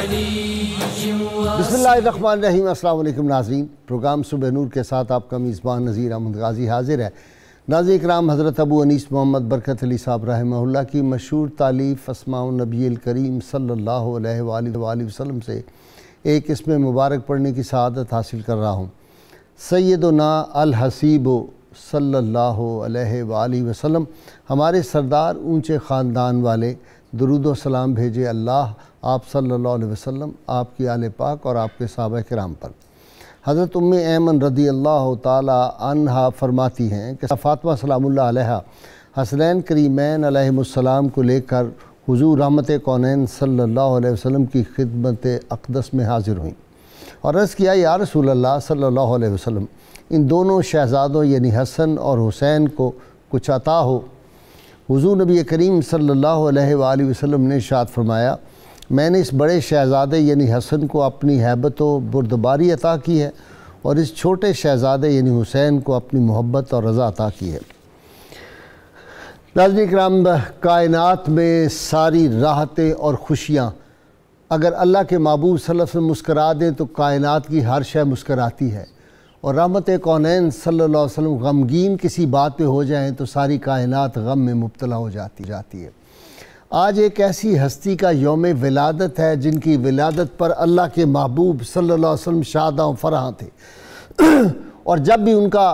بسم اللہ الرحمن الرحیم۔ السلام علیکم ناظرین، پروگرام صبح نور کے ساتھ آپ کا میزبان نذیر احمد غازی حاضر ہے۔ ناظرین کرام، حضرت ابو انیس محمد برکت علی صاحب رحمہ اللہ کی مشہور تالیف اسماء النبی الکریم صلی اللہ علیہ وآلہ وسلم سے ایک اسم مبارک پڑھنے کی سعادت حاصل کر رہا ہوں۔ سیدنا الحسیب صلی اللہ علیہ وآلہ وسلم، ہمارے سردار اونچے خاندان والے، درود و سلام بھیجے اللہ آپ صلی اللہ علیہ وسلم، آپ کی آل پاک اور آپ کے صحابہ کرام پر۔ حضرت ام ایمن رضی اللہ تعالی عنہا فرماتی ہیں کہ فاطمہ سلام اللہ علیہا حسنین کریمین علیہم السلام کو لے کر حضور رحمت کونین صلی اللہ علیہ وسلم کی خدمت اقدس میں حاضر ہوئیں اور عرض کیا، یا رسول اللہ صلی اللہ علیہ وسلم، ان دونوں شہزادوں یعنی حسن اور حسین کو کچھ عطا ہو۔ حضور نبی کریم صلی اللہ علیہ وآلہ وسلم نے ارشاد فرمایا، میں نے اس بڑے شہزادے یعنی حسن کو اپنی ہیبت و بردباری عطا کی ہے اور اس چھوٹے شہزادے یعنی حسین کو اپنی محبت اور رضا عطا کی ہے۔ ناظرین کرام، کائنات میں ساری راحتیں اور خوشیاں اگر اللہ کے محبوب صلی اللہ علیہ وسلم مسکرا دیں تو کائنات کی ہر شے مسکراتی ہے، اور رحمت کونین صلی اللہ علیہ وسلم غمگین کسی بات پہ ہو جائیں تو ساری کائنات غم میں مبتلا ہو جاتی ہے۔ آج ایک ایسی ہستی کا یوم ولادت ہے جن کی ولادت پر اللہ کے محبوب صلی اللہ علیہ وسلم شاداں و فرحاں تھے، اور جب بھی ان کا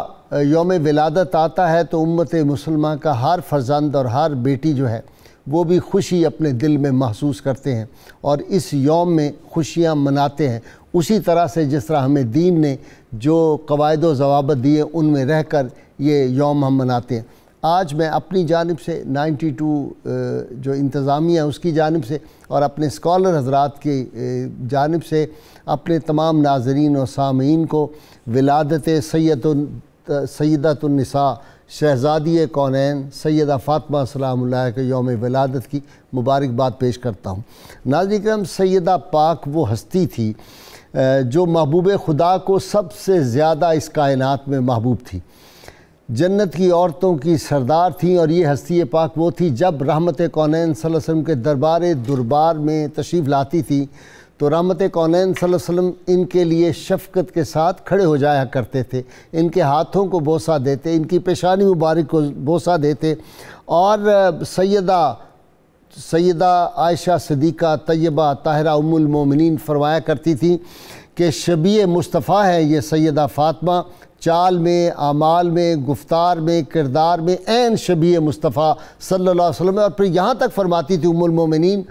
یوم ولادت آتا ہے تو امت مسلمہ کا ہر فرزند اور ہر بیٹی جو ہے وہ بھی خوشی اپنے دل میں محسوس کرتے ہیں اور اس یوم میں خوشیاں مناتے ہیں، اسی طرح سے جس طرح ہمیں دین نے جو قواعد و ضوابط دیے ان میں رہ کر یہ یوم ہم مناتے ہیں۔ آج میں اپنی جانب سے 92 جو انتظامیہ اس کی جانب سے اور اپنے اسکالر حضرات کی جانب سے اپنے تمام ناظرین و سامعین کو ولادت سیدۃ النساء شہزادی کونین سیدہ فاطمہ سلام اللہ کے یوم ولادت کی مبارکباد پیش کرتا ہوں۔ ناظرین کرام، سیدہ پاک وہ ہستی تھی جو محبوب خدا کو سب سے زیادہ اس کائنات میں محبوب تھی، جنت کی عورتوں کی سردار تھیں، اور یہ ہستی پاک وہ تھی جب رحمت کونین صلی اللہ علیہ وسلم کے دربار میں تشریف لاتی تھی تو رحمت کونین صلی اللہ علیہ وسلم ان کے لیے شفقت کے ساتھ کھڑے ہو جایا کرتے تھے، ان کے ہاتھوں کو بوسہ دیتے، ان کی پیشانی مبارک کو بوسہ دیتے، اور سیدہ عائشہ صدیقہ طیبہ طاہرہ ام المومنین فرمایا کرتی تھیں کہ شبیہ مصطفیٰ ہے یہ سیدہ فاطمہ، چال میں، اعمال میں، گفتار میں، کردار میں عین شبیہ مصطفیٰ صلی اللہ علیہ وسلم۔ اور پھر یہاں تک فرماتی تھی ام المومنین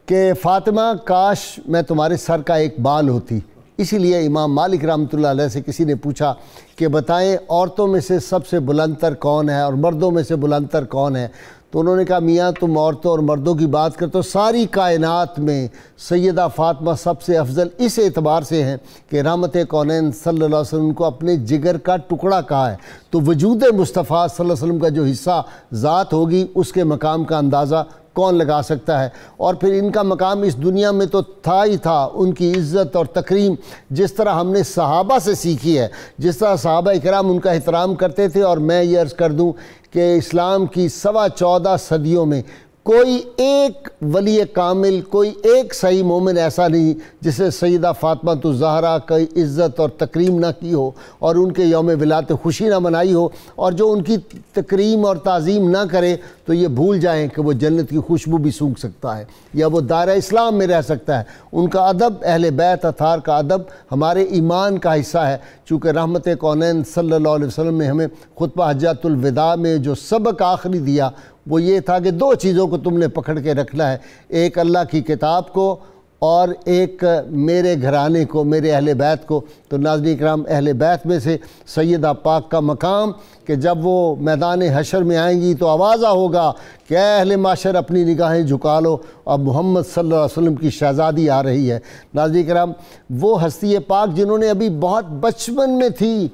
کہ فاطمہ کاش میں تمہارے سر کا ایک بال ہوتی۔ اسی لیے امام مالک رحمۃ اللہ علیہ سے کسی نے پوچھا کہ بتائیں عورتوں میں سے سب سے بلند تر کون ہے اور مردوں میں سے بلند تر کون ہے؟ تو انہوں نے کہا، میاں تم عورتوں اور مردوں کی بات کرتے ہو، ساری کائنات میں سیدہ فاطمہ سب سے افضل اس اعتبار سے ہیں کہ رحمت کونین صلی اللہ علیہ وسلم کو اپنے جگر کا ٹکڑا کہا ہے، تو وجود مصطفیٰ صلی اللہ علیہ وسلم کا جو حصہ ذات ہوگی اس کے مقام کا اندازہ کون لگا سکتا ہے؟ اور پھر ان کا مقام اس دنیا میں تو تھا ہی تھا، ان کی عزت اور تکریم جس طرح ہم نے صحابہ سے سیکھی ہے، جس طرح صحابہ کرام ان کا احترام کرتے تھے۔ اور میں یہ عرض کر دوں کہ اسلام کی 14.25 صدیوں میں کوئی ایک ولی کامل، کوئی ایک صحیح مومن ایسا نہیں جسے سیدہ فاطمہ الزہرا کی عزت اور تکریم نہ کی ہو اور ان کے یوم ولادت خوشی نہ منائی ہو، اور جو ان کی تکریم اور تعظیم نہ کرے تو یہ بھول جائیں کہ وہ جنت کی خوشبو بھی سونگھ سکتا ہے یا وہ دائرہ اسلام میں رہ سکتا ہے۔ ان کا ادب، اہل بیت اطہار کا ادب ہمارے ایمان کا حصہ ہے، چونکہ رحمت کونین صلی اللہ علیہ وسلم نے ہمیں خطبہ حجۃ الوداع میں جو سبق آخری دیا وہ یہ تھا کہ 2 چیزوں کو تم نے پکڑ کے رکھنا ہے، ایک اللہ کی کتاب کو اور ایک میرے گھرانے کو، میرے اہل بیت کو۔ تو ناظرین کرام، اہل بیت میں سے سیدہ پاک کا مقام کہ جب وہ میدان حشر میں آئیں گی تو آوازہ ہوگا کہ اے اہل معاشر اپنی نگاہیں جھکا لو، اب محمد صلی اللہ علیہ وسلم کی شہزادی آ رہی ہے۔ ناظرین کرام، وہ ہستی پاک جنہوں نے ابھی بہت بچپن میں تھی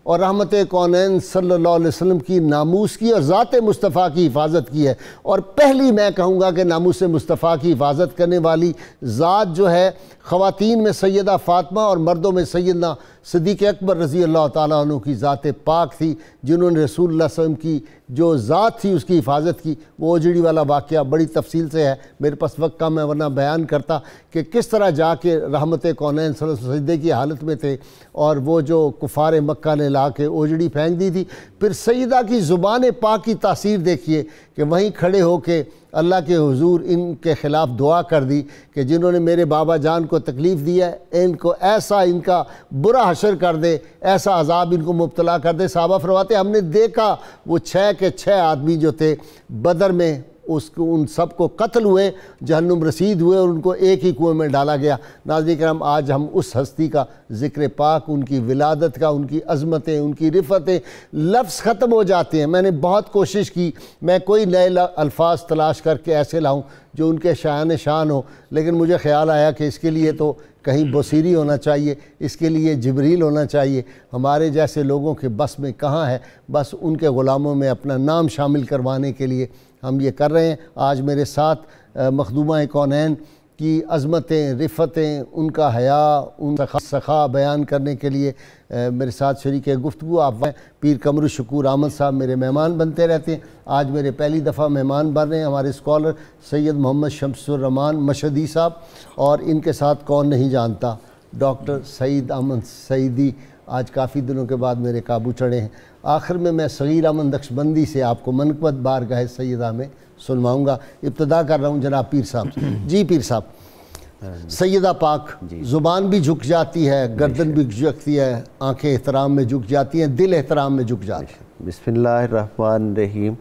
اور رحمت کونین صلی اللہ علیہ وسلم کی ناموس کی اور ذات مصطفیٰ کی حفاظت کی ہے، اور پہلی میں کہوں گا کہ ناموس مصطفیٰ کی حفاظت کرنے والی ذات جو ہے خواتین میں سیدہ فاطمہ اور مردوں میں سیدنا صدیق اکبر رضی اللہ تعالیٰ عنہ کی ذات پاک تھی، جنہوں نے رسول اللہ صلی اللہ علیہ وسلم کی جو ذات تھی اس کی حفاظت کی۔ وہ اوجڑی والا واقعہ بڑی تفصیل سے ہے، میرے پاس وقت کم ہے ورنہ بیان کرتا کہ کس طرح جا کے رحمت کونین صلی اللہ علیہ وسلم سجدے کی حالت میں تھے، اور وہ جو کفار مکہ نے لا کے اوجڑی پھینک دی تھی۔ پھر سیدہ کی زبان پاک کی تاثیر دیکھیے کہ وہیں کھڑے ہو کے اللہ کے حضور ان کے خلاف دعا کر دی کہ جنہوں نے میرے بابا جان کو تکلیف دی ہے، ان کو ایسا ان کا برا حشر کر دے، ایسا عذاب ان کو مبتلا کر دے۔ صحابہ فرماتے ہم نے دیکھا وہ 6 کے 6 آدمی جو تھے بدر میں ان سب کو قتل ہوئے، جہنم رسید ہوئے، اور ان کو ایک ہی کنویں میں ڈالا گیا۔ ناظرین کرام، آج ہم اس ہستی کا ذکر پاک، ان کی ولادت کا، ان کی عظمتیں، ان کی رفتیں، لفظ ختم ہو جاتے ہیں۔ میں نے بہت کوشش کی میں کوئی نئے الفاظ تلاش کر کے ایسے لاؤں جو ان کے شایان شان ہو، لیکن مجھے خیال آیا کہ اس کے لیے تو کہیں بصیری ہونا چاہیے، اس کے لیے جبریل ہونا چاہیے۔ ہمارے جیسے لوگوں کے بس میں کہاں ہے، بس ان کے غلاموں میں اپنا نام شامل کروانے کے لیے ہم یہ کر رہے ہیں۔ آج میرے ساتھ مخدومہ کونین کی عظمتیں، رفتیں، ان کا حیا، ان کا سخا بیان کرنے کے لیے میرے ساتھ شریک گفتگو آپ پیر قمر الشکور احمد صاحب میرے مہمان بنتے رہتے ہیں۔ آج میرے پہلی دفعہ مہمان بن رہے ہیں ہمارے اسکالر سید محمد شمس الرحمان مشہدی صاحب، اور ان کے ساتھ کون نہیں جانتا ڈاکٹر سعید احمد سعیدی، آج کافی دنوں کے بعد میرے قابو چڑھے ہیں۔ آخر میں صغیر احمد نقشبندی سے آپ کو منقبت بارگاہ سیدہ میں سنواؤں گا۔ ابتدا کر رہا ہوں جناب پیر صاحب سے۔ جی پیر صاحب، سیدہ پاک، زبان بھی جھک جاتی ہے، گردن بھی جھکتی ہے، آنکھیں احترام میں جھک جاتی ہیں، دل احترام میں جھک جاتے ہیں۔ بسم اللہ الرحمن الرحیم۔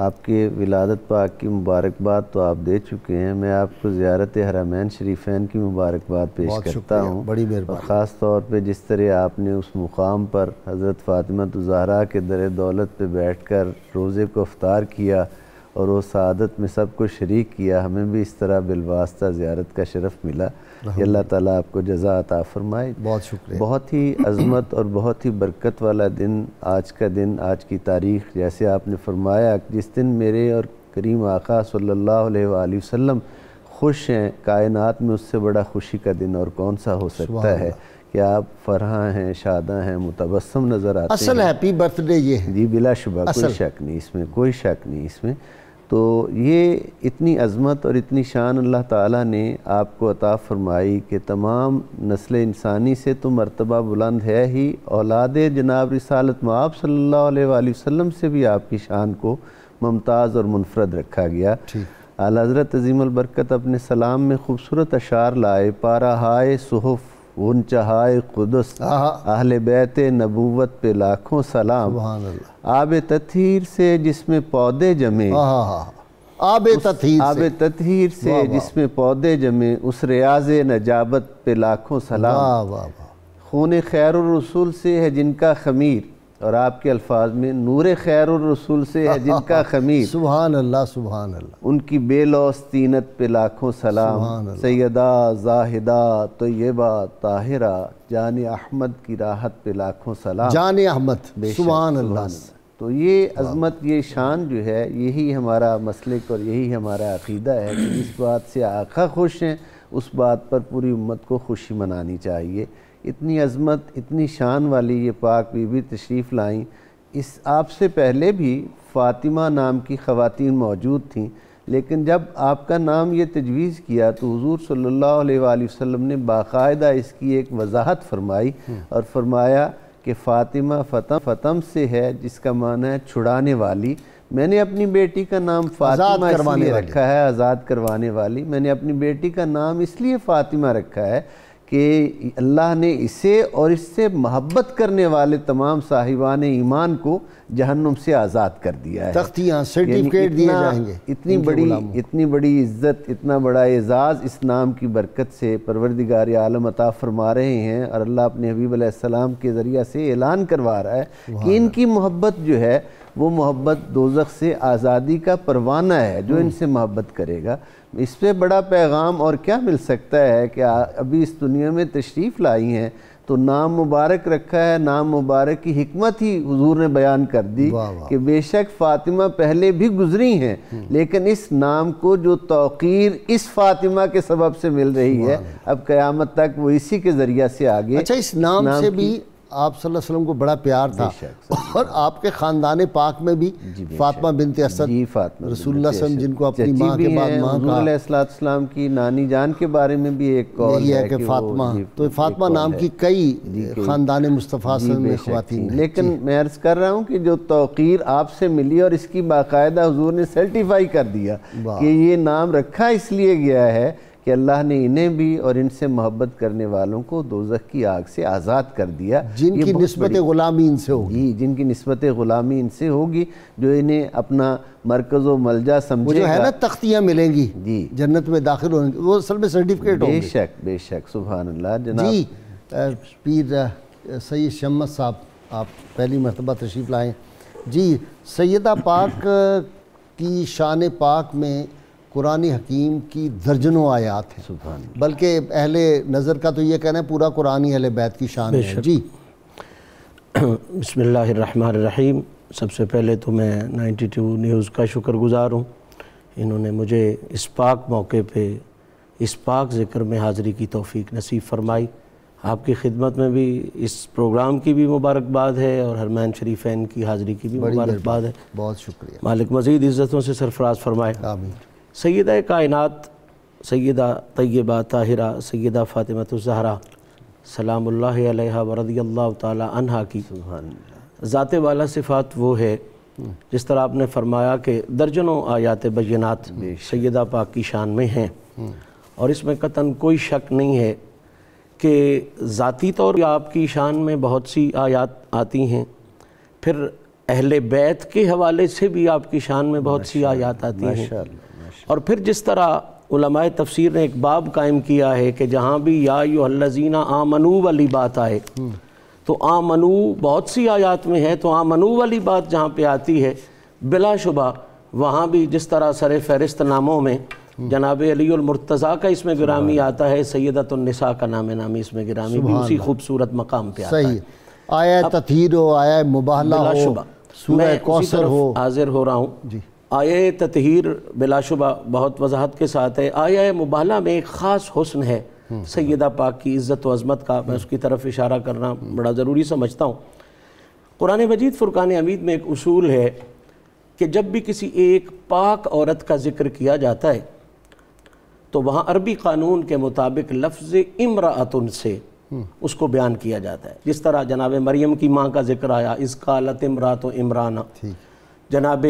آپ کے ولادت پاک کی مبارکباد تو آپ دے چکے ہیں، میں آپ کو زیارت حرمین شریفین کی مبارکباد پیش کرتا ہوں۔ بڑی مہربانی۔ اور خاص طور پہ جس طرح آپ نے اس مقام پر حضرت فاطمہ الزہرا کے در دولت پہ بیٹھ کر روزے کو افطار کیا اور وہ سعادت میں سب کو شریک کیا، ہمیں بھی اس طرح بالواسطہ زیارت کا شرف ملا۔ کہ اللہ تعالیٰ آپ کو جزا عطا فرمائے۔ بہت شکریہ۔ بہت ہی عظمت اور بہت ہی برکت والا دن آج کا دن، آج کی تاریخ، جیسے آپ نے فرمایا جس دن میرے اور کریم آقا صلی اللہ علیہ وآلہ وسلم خوش ہیں، کائنات میں اس سے بڑا خوشی کا دن اور کون سا ہو سکتا ہے کہ آپ فرحاں ہیں، شاداں ہیں، متبسم نظر آتے ہیں۔ اصل ہیپی برتھ ڈے یہ ہے۔ جی بلا شبہ، کوئی شک نہیں اس میں، کوئی شک نہیں اس میں۔ تو یہ اتنی عظمت اور اتنی شان اللہ تعالیٰ نے آپ کو عطا فرمائی کہ تمام نسل انسانی سے تو مرتبہ بلند ہے ہی، اولاد جناب رسالت مآب صلی اللہ علیہ وآلہ وسلم سے بھی آپ کی شان کو ممتاز اور منفرد رکھا گیا۔ اعلیٰ حضرت عظیم البرکت اپنے سلام میں خوبصورت اشعار لائے، پارہ ہائے صحف ونچہائے قدس، اہل بیت نبوت پہ لاکھوں سلام، سبحان اللہ۔ آب تطہیر سے جس میں پودے جمے، آب تطہیر سے جس میں پودے جمے، اس ریاض نجابت پہ لاکھوں سلام، خون خیر الرسول سے ہے جن کا خمیر، اور آپ کے الفاظ میں نور خیر الرسول سے ہے جن کا خمیر، سبحان اللہ سبحان اللہ، ان کی بے لوث طینت پہ لاکھوں سلام، سیدہ زاہدہ طیبہ طاہرہ جان احمد کی راحت پہ لاکھوں سلام، جان احمد، سبحان اللہ۔ تو یہ عظمت، یہ شان جو ہے، یہی ہمارا مسلک اور یہی ہمارا عقیدہ ہے کہ جس بات سے آقا خوش ہیں اس بات پر پوری امت کو خوشی منانی چاہیے۔ اتنی عظمت، اتنی شان والی یہ پاک بی بی تشریف لائیں۔ اس آپ سے پہلے بھی فاطمہ نام کی خواتین موجود تھیں، لیکن جب آپ کا نام یہ تجویز کیا تو حضور صلی اللہ علیہ وآلہ وسلم نے باقاعدہ اس کی ایک وضاحت فرمائی اور فرمایا کہ فاطمہ فتم سے ہے، جس کا معنی ہے چھڑانے والی۔ میں نے اپنی بیٹی کا نام فاطمہ اس لیے رکھا ہے، آزاد کروانے والی۔ میں نے اپنی بیٹی کا نام اس لیے فاطمہ رکھا ہے کہ اللہ نے اسے اور اس سے محبت کرنے والے تمام صاحبان ایمان کو جہنم سے آزاد کر دیا ہے۔ تختیاں، سرٹیفکیٹ دیے جائیں گے۔ اتنی بڑی عزت، اتنا بڑا اعزاز اس نام کی برکت سے پروردگار عالم عطا فرما رہے ہیں، اور اللہ اپنے حبیب علیہ السلام کے ذریعہ سے اعلان کروا رہا ہے کہ ان کی محبت جو ہے وہ محبت دوزخ سے آزادی کا پروانہ ہے۔ جو ان سے محبت کرے گا، اس سے بڑا پیغام اور کیا مل سکتا ہے کہ ابھی اس دنیا میں تشریف لائی ہیں تو نام مبارک رکھا ہے، نام مبارک کی حکمت ہی حضور نے بیان کر دی کہ بے شک فاطمہ پہلے بھی گزری ہیں، لیکن اس نام کو جو توقیر اس فاطمہ کے سبب سے مل رہی ہے اب قیامت تک وہ اسی کے ذریعہ سے آگے۔ اچھا، اس نام سے بھی آپ صلی اللہ علیہ وسلم کو بڑا پیار تھا، اور آپ کے خاندان پاک میں بھی فاطمہ بنت اسد رسول اللہ صلی اللہ علیہ وسلم جن کو اپنی ماں کے بعد ماں حضور علیہ السلام کی نانی جان کے بارے میں بھی ایک قول ہے کہ فاطمہ، تو فاطمہ نام کی کئی خاندان مصطفیٰ صلی اللہ علیہ وسلم میں خواتین ہیں۔ لیکن میں عرض کر رہا ہوں کہ جو توقیر آپ سے ملی اور اس کی باقاعدہ حضور نے سرٹیفائی کر دیا کہ یہ نام رکھا اس لیے گیا ہے کہ اللہ نے انہیں بھی اور ان سے محبت کرنے والوں کو دوزخ کی آگ سے آزاد کر دیا، جن کی نسبت غلامی ان سے ہوگی، جن کی نسبت غلامی ان سے ہوگی، جو انہیں اپنا مرکز و ملجا سمجھے گا۔ وہ جو ہے نا تختیاں ملیں گی جنت میں داخل ہونے کی، وہ اصل میں سرٹیفکیٹ ہوں گے۔ بے شک سبحان اللہ جناب۔ جی پیر سید شمس صاحب، آپ پہلی مرتبہ تشریف لائیں۔ جی، سیدہ پاک کی شان پاک میں قرآن حکیم کی درجنوں آیات ہیں، بلکہ اہل نظر کا تو یہ کہنا ہے پورا قرآن ہی اہل بیت کی شان ہے۔ جی بسم اللہ الرحمن الرحیم۔ سب سے پہلے تو میں 92 نیوز کا شکر گزار ہوں، انہوں نے مجھے اس پاک موقع پہ اس پاک ذکر میں حاضری کی توفیق نصیب فرمائی۔ آپ کی خدمت میں بھی اس پروگرام کی بھی مبارکباد ہے اور حرمین شریفین کی حاضری کی بھی مبارکباد ہے۔ بہت شکریہ، مالک مزید عزتوں سے سرفراز فرمائے۔ آمین۔ سیدہ کائنات سیدہ طیبہ طاہرہ سیدہ فاطمہ الزہرا سلام اللہ علیہا ورضی اللہ تعالی عنہا کی ذات والا صفات وہ ہے، جس طرح آپ نے فرمایا کہ درجنوں آیات بینات سیدہ پاک کی شان میں ہیں، اور اس میں قطعاً کوئی شک نہیں ہے کہ ذاتی طور پر آپ کی شان میں بہت سی آیات آتی ہیں، پھر اہل بیت کے حوالے سے بھی آپ کی شان میں بہت سی آیات آتی ہیں، اور پھر جس طرح علماء تفسیر نے ایک باب قائم کیا ہے کہ جہاں بھی یا ایھا الذین آمنو والی بات آئے تو آمنو بہت سی آیات میں ہے، تو آمنو والی بات جہاں پہ آتی ہے بلا شبہ وہاں بھی جس طرح سر فہرست ناموں میں جناب علی المرتضیٰ کا اس میں گرامی آتا ہے، سیدۃ النساء کا نام نامی اس میں گرامی بھی اسی خوبصورت مقام پہ آتا ہے۔ صحیح، آیہ تطہیر ہو، آیہ مباہلہ ہو، سورہ کوثر ہو، حاضر ہو رہا ہوں۔ جی، آیہ تطہیر بلا شبہ بہت وضاحت کے ساتھ ہے، آیہ مباہلہ میں ایک خاص حسن ہے سیدہ پاک کی عزت و عظمت کا، میں اس کی طرف اشارہ کرنا بڑا ضروری سمجھتا ہوں۔ قرآن مجید فرقان حمید میں ایک اصول ہے کہ جب بھی کسی ایک پاک عورت کا ذکر کیا جاتا ہے تو وہاں عربی قانون کے مطابق لفظ امرأۃ سے اس کو بیان کیا جاتا ہے، جس طرح جناب مریم کی ماں کا ذکر آیا اذ قالت امرأۃ عمران، جناب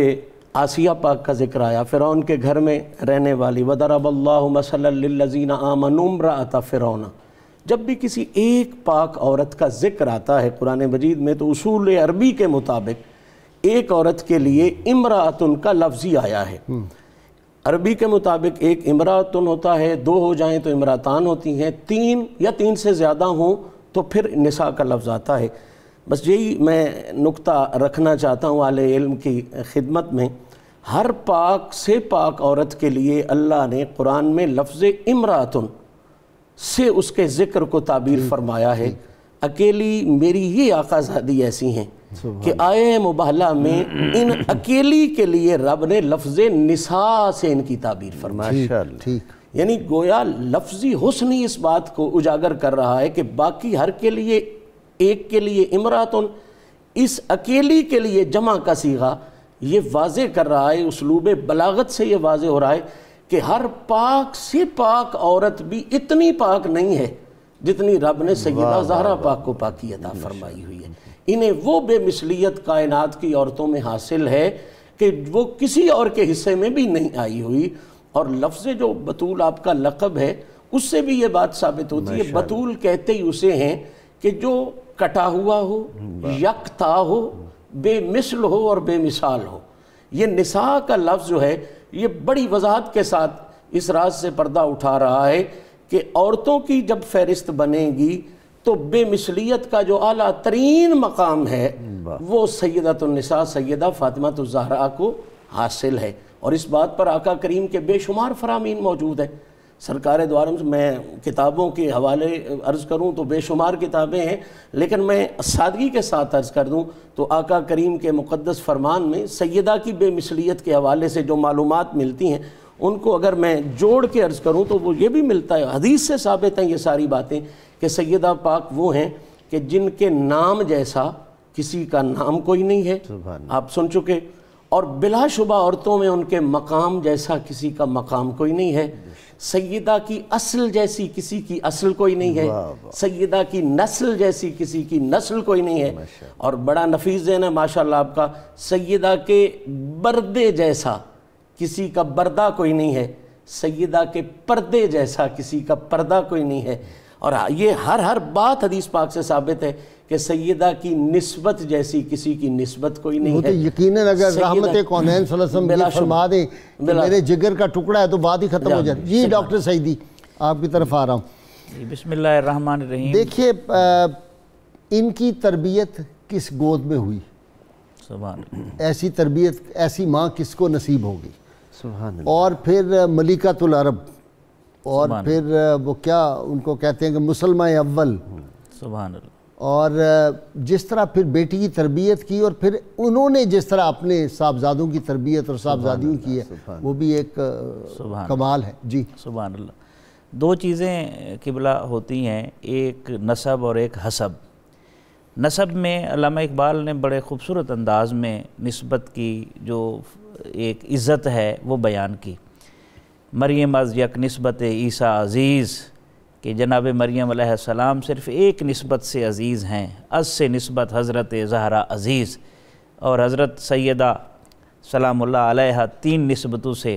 آسیہ پاک کا ذکر آیا فرعون کے گھر میں رہنے والی وَضَرَبَ اللَّهُ مَثَلًا لِلَّذِينَ آمَنُوا امرأۃ فرعون۔ جب بھی کسی ایک پاک عورت کا ذکر آتا ہے قرآن مجید میں تو اصول عربی کے مطابق ایک عورت کے لیے امرأۃ کا لفظی آیا ہے۔ عربی کے مطابق ایک امرأۃ ہوتا ہے، دو ہو جائیں تو امرأتان ہوتی ہیں، تین یا تین سے زیادہ ہوں تو پھر نساء کا لفظ آتا ہے۔ بس یہی میں نقطہ رکھنا چاہتا ہوں اہل علم کی خدمت میں، ہر پاک سے پاک عورت کے لیے اللہ نے قرآن میں لفظ امرأۃ سے اس کے ذکر کو تعبیر فرمایا ہے۔ اکیلی میری یہ آقازادی ایسی ہیں کہ آیہ مباہلہ میں ان اکیلی کے لیے رب نے لفظ نساء سے ان کی تعبیر فرمایا، یعنی گویا لفظی حسن ہی اس بات کو اجاگر کر رہا ہے کہ باقی ہر کے لیے ایک کے لیے امرأۃ، اس اکیلی کے لیے جمع کا صیغہ یہ واضح کر رہا ہے، اسلوب بلاغت سے یہ واضح ہو رہا ہے کہ ہر پاک سے پاک عورت بھی اتنی پاک نہیں ہے جتنی رب نے سیدہ زہرا پاک کو پاکی عطا فرمائی ہوئی ہے۔ انہیں وہ بے مثلیت کائنات کی عورتوں میں حاصل ہے کہ وہ کسی اور کے حصے میں بھی نہیں آئی ہوئی، اور لفظ جو بطول آپ کا لقب ہے اس سے بھی یہ بات ثابت ہوتی ہے۔ بطول کہتے ہی اسے ہیں کہ جو کٹا ہوا ہو، یکتا ہو، بے مثل ہو اور بے مثال ہو۔ یہ نساء کا لفظ جو ہے یہ بڑی وضاحت کے ساتھ اس راز سے پردہ اٹھا رہا ہے کہ عورتوں کی جب فہرست بنے گی تو بے مثلیت کا جو اعلیٰ ترین مقام ہے وہ سیدۃ النساء سیدہ فاطمہ الزہرا کو حاصل ہے، اور اس بات پر آقا کریم کے بے شمار فرامین موجود ہیں۔ سرکار دو عالم سے میں کتابوں کے حوالے عرض کروں تو بے شمار کتابیں ہیں، لیکن میں سادگی کے ساتھ عرض کر دوں تو آقا کریم کے مقدس فرمان میں سیدہ کی بے مثلیت کے حوالے سے جو معلومات ملتی ہیں ان کو اگر میں جوڑ کے عرض کروں تو وہ یہ بھی ملتا ہے، حدیث سے ثابت ہیں یہ ساری باتیں، کہ سیدہ پاک وہ ہیں کہ جن کے نام جیسا کسی کا نام کوئی نہیں ہے، آپ سن چکے، اور بلا شبہ عورتوں میں ان کے مقام جیسا کسی کا مقام کوئی نہیں ہے، سیدہ کی اصل جیسی کسی کی اصل کوئی نہیں ہے، سیدہ کی نسل جیسی کسی کی نسل کوئی نہیں ہے، اور بڑا نفیس ذہن ہے ماشاءاللہ آپ کا، سیدہ کے بردے جیسا کسی کا بردہ کوئی نہیں ہے، سیدہ کے پردے جیسا کسی کا پردہ کوئی نہیں ہے، اور یہ ہر بات حدیث پاک سے ثابت ہے کہ سیدہ کی نسبت جیسی کسی کی نسبت کوئی نہیں ہے۔ یقیناً اگر رحمت کونین صلی اللہ علیہ وسلم یہ فرما دیں کہ میرے جگر کا ٹکڑا ہے تو بات ہی ختم ہو جائے۔ جی ڈاکٹر سعیدی آپ کی طرف آ رہا ہوں۔ بسم اللہ الرحمن الرحیم۔ دیکھیے ان کی تربیت کس گود میں ہوئی؟ سبحان اللہ۔ ایسی تربیت ایسی ماں کس کو نصیب ہوگی؟ سبحان اللہ۔ اور پھر ملکۃ العرب، اور پھر وہ کیا ان کو کہتے ہیں کہ مسلمہ اول، سبحان اللہ، اور جس طرح پھر بیٹی کی تربیت کی، اور پھر انہوں نے جس طرح اپنے صاحبزادوں کی تربیت اور صاحبزادیوں کی ہے، وہ بھی ایک کمال ہے۔ جی سبحان اللہ۔ دو چیزیں قبلہ ہوتی ہیں، ایک نسب اور ایک حسب۔ نسب میں علامہ اقبال نے بڑے خوبصورت انداز میں نسبت کی جو ایک عزت ہے وہ بیان کی۔ مریم از یک نسبت عیسیٰ عزیز، کہ جناب مریم علیہ السلام صرف ایک نسبت سے عزیز ہیں، از سے نسبت حضرت زہرا عزیز، اور حضرت سیدہ سلام اللہ علیہ 3 نسبتوں سے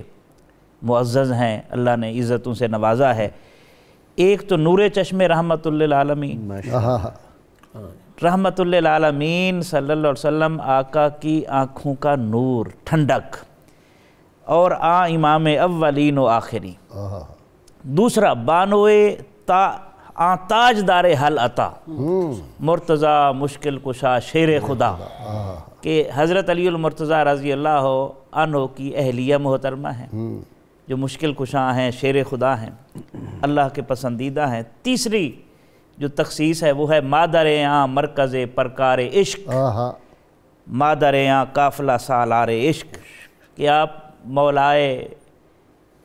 معزز ہیں، اللہ نے عزتوں سے نوازا ہے۔ ایک تو نور چشم رحمت للعالمین، رحمت للعالمین صلی اللہ علیہ وسلم، آقا کی آنکھوں کا نور، ٹھنڈک، اور امام اولین و آخری۔ دوسرا بانوئے تاج دار حل عطا، مرتضیٰ مشکل کشا شیر خدا، کہ حضرت علی المرتضیٰ رضی اللہ عنہ کی اہلیہ محترمہ ہیں جو مشکل کشا ہیں، شیر خدا ہیں، اللہ کے پسندیدہ ہیں۔ تیسری جو تخصیص ہے وہ ہے مادر آں مرکز پرکار عشق، مادر آں قافلہ سالار عشق، کہ آپ مولائے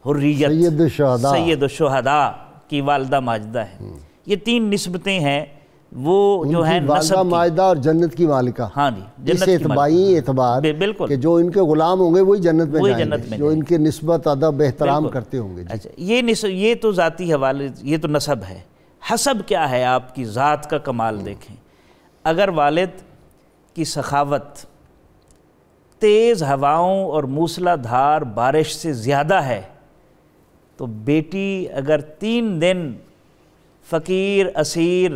حریت سید الشہداء کی والدہ ماجدہ ہیں۔ یہ 3 نسبتیں ہیں وہ جو ہیں نسب کی، ماجدہ اور جنت کی مالکہ۔ ہاں جی، جس اعتباری اعتبار بالکل کہ جو ان کے غلام ہوں گے وہی جنت میں جائیں گے، جو ان کے نسبت ادب احترام کرتے ہوں گے۔ اچھا، یہ تو ذاتی حوالے، یہ تو نسب ہے۔ حسب کیا ہے؟ آپ کی ذات کا کمال دیکھیں۔ اگر والد کی سخاوت تیز ہواؤں اور موسلا دھار بارش سے زیادہ ہے تو بیٹی اگر 3 دن فقیر اسیر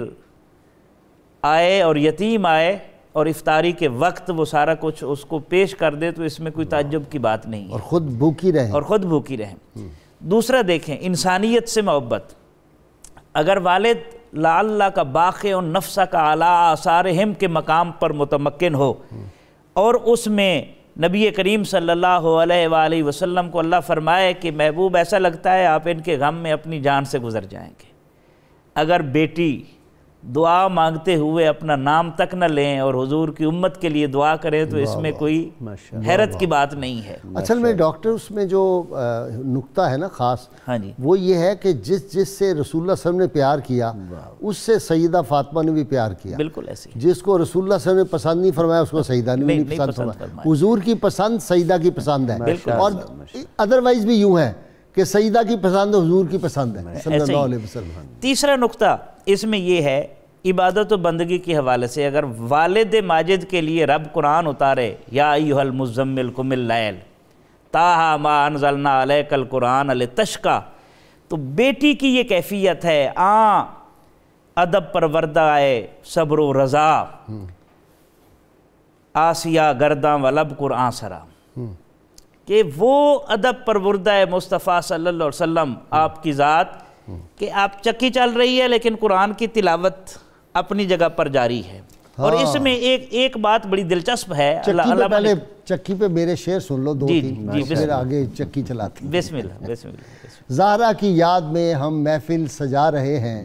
آئے اور یتیم آئے اور افطاری کے وقت وہ سارا کچھ اس کو پیش کر دے تو اس میں کوئی تعجب کی بات نہیں ہے، اور خود بھوکی رہیں۔ دوسرا دیکھیں انسانیت سے محبت۔ اگر والد لعلہ کا باقی اور نفسہ کا اعلیٰ آثارہم کے مقام پر متمکن ہو، اور اس میں نبی کریم صلی اللہ علیہ وآلہ وسلم کو اللہ فرمائے کہ محبوب ایسا لگتا ہے آپ ان کے غم میں اپنی جان سے گزر جائیں گے، اگر بیٹی دعا مانگتے ہوئے اپنا نام تک نہ لیں اور حضور کی امت کے لیے دعا کریں تو اس میں کوئی حیرت کی بات نہیں ہے۔ اصل میں ڈاکٹر اس میں جو نکتہ ہے نا خاص، ہاں جی، وہ یہ ہے کہ جس سے رسول اللہ صلی اللہ علیہ وسلم نے پیار کیا اس سے سیدہ فاطمہ نے بھی پیار کیا، بالکل ایسے۔ جس کو رسول اللہ صلی اللہ علیہ وسلم نے پسند نہیں فرمایا اس کو سیدہ نے نہیں پسند فرمایا۔ حضور کی پسند سیدہ کی پسند ہے، اور ادروائز بھی یوں ہے کہ سیدہ کی پسند حضور کی پسند ہے صلی اللہ علیہ وسلم۔ تیسرا نقطہ اس میں یہ ہے عبادت و بندگی کے حوالے سے، اگر والد ماجد کے لیے رب قرآن اتارے یا ایھا المزمل قم اللیل طٰہٰ ما انزلنا علیک القرآن لتشقیٰ، تو بیٹی کی یہ کیفیت ہے ادب پروردہ آئے صبر و رضا، آسیہ گرداں و لب قرآن سرا، کہ وہ ادب پروردہ مصطفیٰ صلی اللہ علیہ وسلم آپ کی ذات کہ آپ چکی چل رہی ہے لیکن قرآن کی تلاوت اپنی جگہ پر جاری ہے، اور اس میں ایک بات بڑی دلچسپ ہے، پہلے چکی پہ میرے شعر سن لو 2-3، پھر آگے چکی چلاتی۔ بسم اللہ بسم اللہ۔ زہرا کی یاد میں ہم محفل سجا رہے ہیں،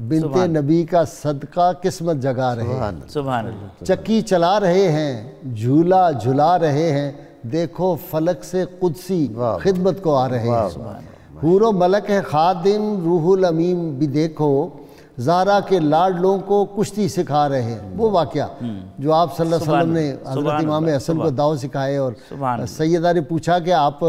بنت نبی کا صدقہ قسمت جگا رہے ہیں، سبحان اللہ۔ چکی چلا رہے ہیں، جھولا جھلا رہے ہیں، دیکھو فلک سے قدسی خدمت کو آ رہے ہیں، حور و ملک ہے خادم روح الامین بھی دیکھو، زہرا کے لاڈلوں کو کشتی سکھا رہے ہیں۔ وہ واقعہ جو آپ صلی اللہ علیہ وسلم نے حضرت امام حسن کو داؤ سکھائے، اور سیدہ نے پوچھا کہ آپ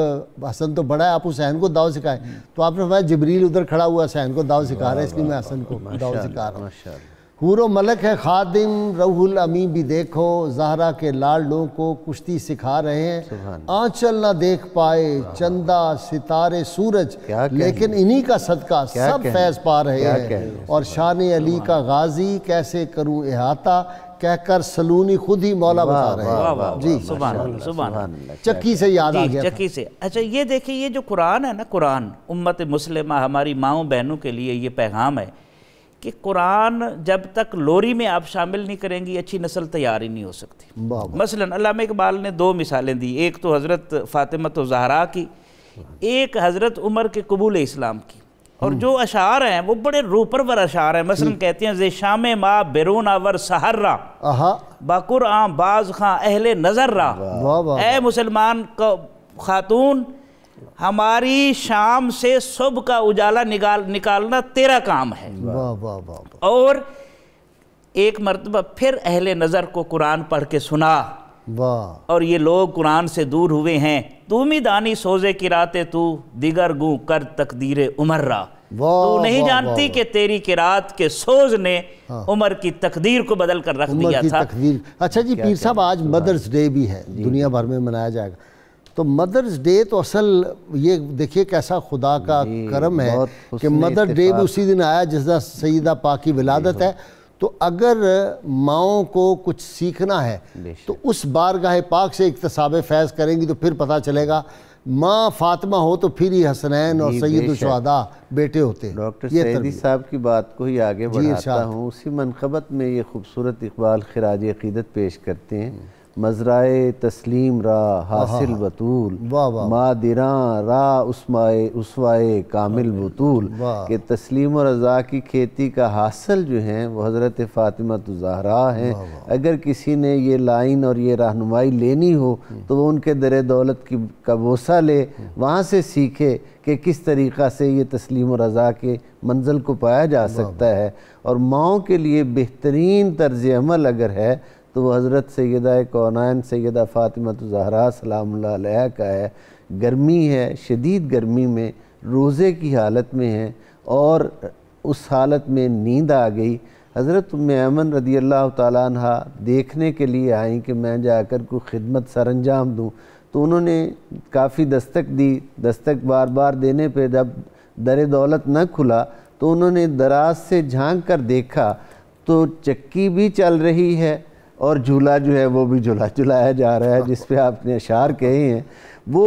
حسن تو بڑا ہے، آپ حسین کو داؤ سکھائے، تو آپ نے فرمایا جبریل ادھر کھڑا ہوا حسین کو داؤ سکھا رہا ہے، اس لیے میں حسن کو داؤ سکھا رہا ہوں۔ حور و ملک ہے خادم روح الامین بھی دیکھو، زہرا کے لاڈلوں کو کشتی سکھا رہے ہیں، آنچل نہ دیکھ پائے چندہ ستارے سورج، لیکن انہی کا صدقہ سب فیض پا رہے ہیں، اور شان علی کا غازی کیسے کروں احاطہ، کہہ کر سلونی خود ہی مولا بتا رہے ہیں۔ جی سبحان اللہ سبحان اللہ۔ چکی سے یاد آ گیا، چکی سے۔ اچھا یہ دیکھیں، یہ جو قرآن ہے نا، قرآن امت مسلمہ ہماری ماؤں بہنوں کے لیے یہ پیغام ہے کہ قرآن جب تک لوری میں آپ شامل نہیں کریں گی، اچھی نسل تیار ہی نہیں ہو سکتی۔ مثلا علامہ اقبال نے 2 مثالیں دی، ایک تو حضرت فاطمہ زہرا کی، ایک حضرت عمر کے قبول اسلام کی، اور جو اشعار ہیں وہ بڑے روح پرور اشعار ہیں۔ مثلا کہتے ہیں زِ شام ما بیرون آور سحر را، باقرآن باز خاں اہل نظر را، اے مسلمان خاتون، ہماری شام سے صبح کا اجالا نکالنا تیرا کام ہے۔ اور ایک مرتبہ پھر اہل نظر کو قرآن پڑھ کے سنا، اور یہ لوگ قرآن سے دور ہوئے ہیں، تو می دانی سوزے قراتِ تو دیگر گوں کر تقدیر عمر را، تو نہیں جانتی کہ تیری قرات کے سوز نے عمر کی تقدیر کو بدل کر رکھ دیا تھا۔ اچھا جی پیر صاحب، آج مدرز ڈے بھی ہے، دنیا بھر میں منایا جائے گا، تو مدرز ڈے تو اصل یہ دیکھیے کیسا خدا کا کرم ہے کہ مدر ڈے بھی اسی دن آیا جس دن سیدہ پاک کی ولادت ہے۔ تو اگر ماؤں کو کچھ سیکھنا ہے تو اس بارگاہ پاک سے اکتساب فیض کریں گی، تو پھر پتہ چلے گا ماں فاطمہ ہو تو پھر ہی حسنین اور سید الشہداء بیٹے ہوتے۔ ڈاکٹر سعیدی صاحب کی بات کو ہی آگے بڑھاتا ہوں، اسی منقبت میں یہ خوبصورت اقبال خراج عقیدت پیش کرتے ہیں۔ مزرائے تسلیم را حاصل بطول، مادراں را اسوائے کامل بطول، کہ تسلیم و رضا کی کھیتی کا حاصل جو ہیں وہ حضرت فاطمہ الزہرا ہیں۔ اگر کسی نے یہ لائن اور یہ رہنمائی لینی ہو تو وہ ان کے در دولت کا بوسہ لے، وہاں سے سیکھے کہ کس طریقہ سے یہ تسلیم و رضا کے منزل کو پایا جا سکتا ہے۔ اور ماؤں کے لیے بہترین طرز عمل اگر ہے تو وہ حضرت سیدہ کونین سیدہ فاطمہ الزہرا سلام اللہ علیہ کا ہے۔ گرمی ہے، شدید گرمی میں روزے کی حالت میں ہیں، اور اس حالت میں نیند آ گئی۔ حضرت ام ایمن رضی اللہ تعالیٰ عنہ دیکھنے کے لیے آئیں کہ میں جا کر کوئی خدمت سر انجام دوں، تو انہوں نے کافی دستک دی، دستک بار بار دینے پہ جب در دولت نہ کھلا تو انہوں نے دراز سے جھانک کر دیکھا تو چکی بھی چل رہی ہے اور جھولا جو ہے وہ بھی جھلایا جا رہا ہے، جس پہ آپ نے اشعار کہے ہیں۔ وہ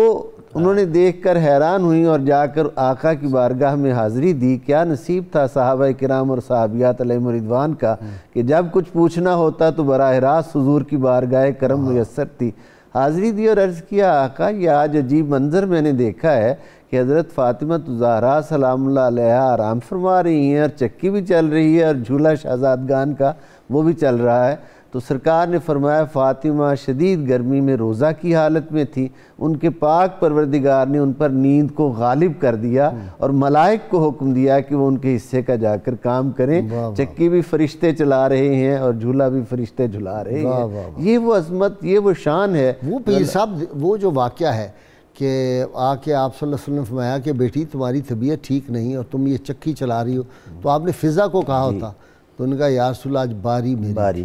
انہوں نے دیکھ کر حیران ہوئی اور جا کر آقا کی بارگاہ میں حاضری دی۔ کیا نصیب تھا صحابہ کرام اور صحابیات علیہم رضوان کا کہ جب کچھ پوچھنا ہوتا تو براہ راست حضور کی بارگاہ کرم میسر تھی۔ حاضری دی اور عرض کیا آقا یہ آج عجیب منظر میں نے دیکھا ہے کہ حضرت فاطمہ الزہرا سلام اللہ علیہ آرام فرما رہی ہیں، اور چکی بھی چل رہی ہے، اور جھولا شہزادگان کا وہ بھی چل رہا ہے۔ تو سرکار نے فرمایا فاطمہ شدید گرمی میں روزہ کی حالت میں تھی، ان کے پاک پروردگار نے ان پر نیند کو غالب کر دیا اور ملائک کو حکم دیا کہ وہ ان کے حصے کا جا کر کام کریں۔ چکی بھی فرشتے چلا رہے ہیں اور جھولا بھی فرشتے جھلا رہے ہیں۔ یہ وہ عظمت، یہ وہ شان ہے۔ وہ پیر صاحب وہ جو واقعہ ہے کہ آ کے آپ صلی اللہ علیہ وسلم نے فرمایا کہ بیٹی تمہاری طبیعت ٹھیک نہیں اور تم یہ چکی چلا رہی ہو، تو آپ نے فضا کو کہا ہوتا تو ان کا یا رسول اللہ آج باری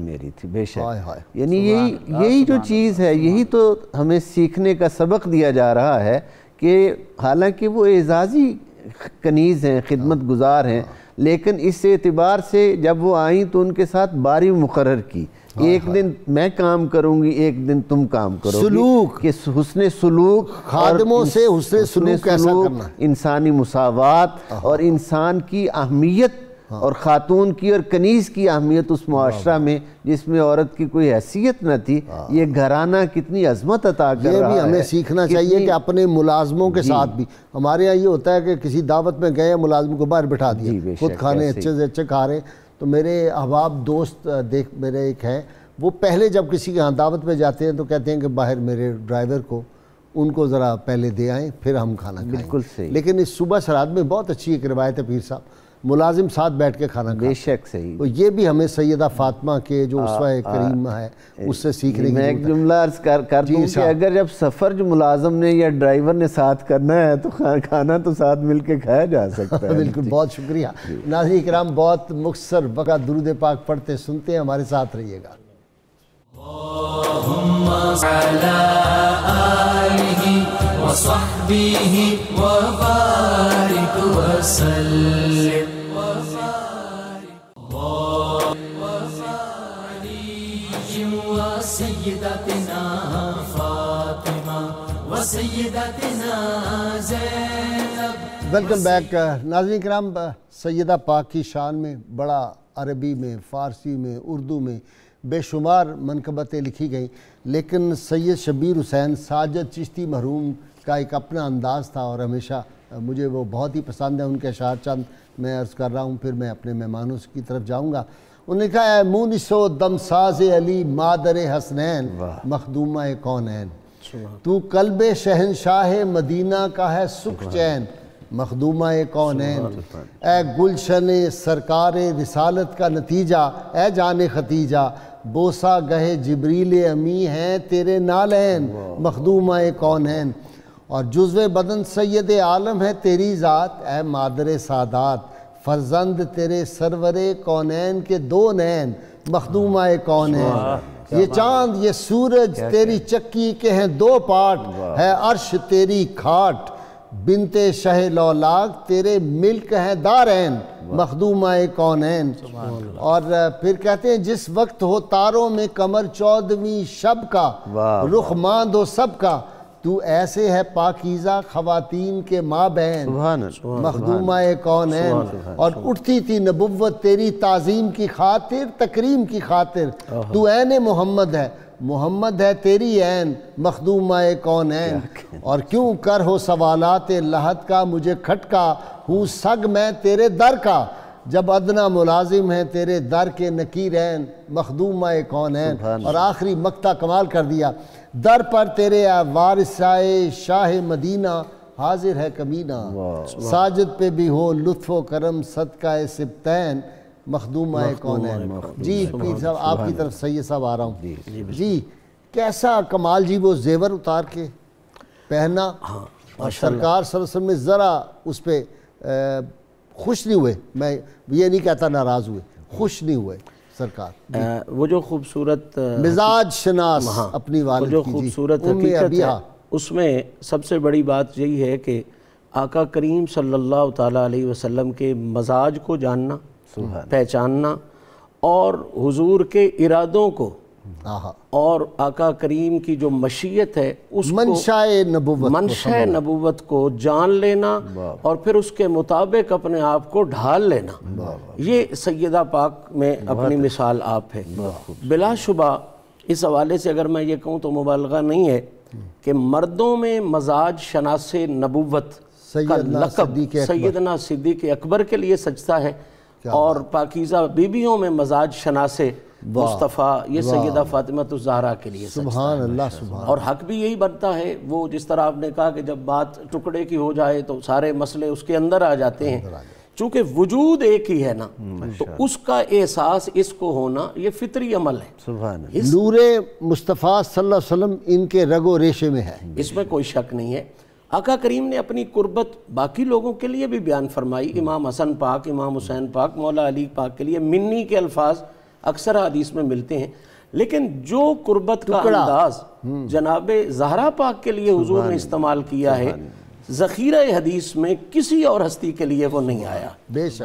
میری تھی۔ بے شک، یعنی یہی جو چیز ہے، یہی تو ہمیں سیکھنے کا سبق دیا جا رہا ہے کہ حالانکہ وہ اعزازی کنیز ہیں، خدمت گزار ہیں، لیکن اس اعتبار سے جب وہ آئیں تو ان کے ساتھ باری مقرر کی، ایک دن میں کام کروں گی، ایک دن تم کام کرو گی۔ سلوک، کہ حسن سلوک، خادموں سے حسن سلوک کیسا کرنا، انسانی مساوات اور انسان کی اہمیت اور خاتون کی اور کنیز کی اہمیت اس معاشرہ میں جس میں عورت کی کوئی حیثیت نہ تھی، یہ گھرانہ کتنی عظمت عطا کر رہا ہے۔ یہ بھی ہمیں سیکھنا چاہیے کہ اپنے ملازموں کے ساتھ بھی، ہمارے یہاں یہ ہوتا ہے کہ کسی دعوت میں گئے ملازم کو باہر بٹھا دیا، خود کھانے اچھے سے اچھے کھا رہے ہیں۔ تو میرے احباب دوست میرے ایک ہے، وہ پہلے جب کسی کے ہاں دعوت میں جاتے ہیں تو کہتے ہیں کہ باہر میرے ڈرائیور کو ان کو ذرا پہلے دے آئیں پھر ہم کھانا کھائیں۔ بالکل صحیح۔ لیکن اس صبح سرات میں بہت اچھی ایک روایت ہے پیر صاحب، ملازم ساتھ بیٹھ کے کھانا کھائیں۔ بے شک صحیح۔ تو یہ بھی ہمیں سیدہ فاطمہ کے جو اسوہ کریم ہے اس سے سیکھنے کی میں ایک جملہ عرض کر دوں کہ اگر جب سفر جو ملازم نے یا ڈرائیور نے ساتھ کرنا ہے تو کھانا تو ساتھ مل کے کھایا جا سکتا ہے۔ بالکل، بہت شکریہ۔ ناظرین کرام، بہت مختصر وقت درود پاک پڑھتے سنتے ہیں، ہمارے ساتھ رہیے گا۔ اللہم علی آلہ وصحبہ وبارک وسلم وسیدتنا فاطمہ وسیدتنا زینب۔ ویلکم بیک ناظرین کرام، سیدہ پاک کی شان میں بڑا عربی میں، فارسی میں، اردو میں بے شمار منقبتیں لکھی گئیں، لیکن سید شبیر حسین ساجد چشتی مرحوم کا ایک اپنا انداز تھا اور ہمیشہ مجھے وہ بہت ہی پسند ہے۔ ان کے اشعار چند میں عرض کر رہا ہوں، پھر میں اپنے مہمانوں کی طرف جاؤں گا۔ انہوں نے کہا ہے مونس و دمساز علی مادر حسنین مخدومہ کونین، تو قلب شہنشاہ مدینہ کا ہے سکھ چین مخدومہ کونین، اے گلشن سرکار رسالت کا نتیجہ اے جان ختیجہ، بوسہ گہے جبریل امی ہیں تیرے نالین مخدومہ کونین، اور جزو بدن سید عالم ہے تیری ذات اے مادر سادات، فرزند تیرے سرور کونین کے دو نین مخدومہ کونین، یہ چاند یہ سورج تیری چکی کے ہیں دو پارٹ، ہے عرش تیری کھاٹ، بنت شہ لولاک تیرے ملک ہیں دارین مخدومہ کونین۔ اور پھر کہتے ہیں جس وقت ہو تاروں میں کمر 14ویں شب کا، رخ ماند ہو سب کا، تو ایسے ہے پاکیزہ خواتین کے ماں بہن مخدومہ کونین، اور اٹھتی تھی نبوت تیری تعظیم کی خاطر تکریم کی خاطر، تو عین محمد ہے محمد ہے تیری عین مخدومہ کونین، اور کیوں کر ہو سوالات لحد کا مجھے کھٹکا، ہوں سگ میں تیرے در کا، جب ادنا ملازم ہے تیرے در کے نکیرین مخدومہ کونین۔ اور آخری مقطع کمال کر دیا، در پر تیرے وارثائے شاہ مدینہ حاضر ہے کمینہ، ساجد پہ بھی ہو لطف و کرم صدقہ سبتین مخدومہ کونین۔ جی پیر صاحب آپ کی طرف سید صاحب آ رہا ہوں۔ جی کیسا کمال جی، وہ زیور اتار کے پہنا اور سرکار صلی اللہ علیہ وسلم نے ذرا اس پہ خوش نہیں ہوئے، میں یہ نہیں کہتا ناراض ہوئے، خوش نہیں ہوئے سرکار۔ وہ جو خوبصورت مزاج شناس اپنی والد جو کی خوبصورت حقیقت ہے، اس میں سب سے بڑی بات یہی ہے کہ آقا کریم صلی اللہ تعالیٰ علیہ وسلم کے مزاج کو جاننا، پہچاننا، اور حضور کے ارادوں کو اور آقا کریم کی جو مشیت ہے اس منشاء نبوت کو جان لینا، اور پھر اس کے مطابق اپنے آپ کو ڈھال لینا، یہ سیدہ پاک میں اپنی مثال آپ ہے۔ بلا شبہ اس حوالے سے اگر میں یہ کہوں تو مبالغہ نہیں ہے کہ مردوں میں مزاج شناس نبوت کا لقب سیدنا صدیق اکبر کے لیے سجدہ ہے، اور پاکیزہ بیویوں میں مزاج شناس مصطفیٰ یہ سیدہ فاطمہ الزہرا کے لیے سبحان اللہ سبحان، اور حق بھی یہی بنتا ہے۔ وہ جس طرح آپ نے کہا کہ جب بات ٹکڑے کی ہو جائے تو سارے مسئلے اس کے اندر آ جاتے ہیں، چونکہ وجود ایک ہی ہے نا، تو اس کا احساس اس کو ہونا یہ فطری عمل ہے۔ سبحان اللہ، نور مصطفیٰ صلی اللہ علیہ وسلم ان کے رگ و ریشے میں ہے، اس میں کوئی شک نہیں ہے۔ آقا کریم نے اپنی قربت باقی لوگوں کے لیے بھی بیان فرمائی، امام حسن پاک، امام حسین پاک، مولا علی پاک کے لیے منی کے الفاظ اکثر حدیث میں ملتے ہیں، لیکن جو قربت کا انداز جناب زہرا پاک کے لیے حضور نے استعمال کیا ہے، ذخیرہ حدیث میں کسی اور ہستی کے لیے وہ نہیں آیا۔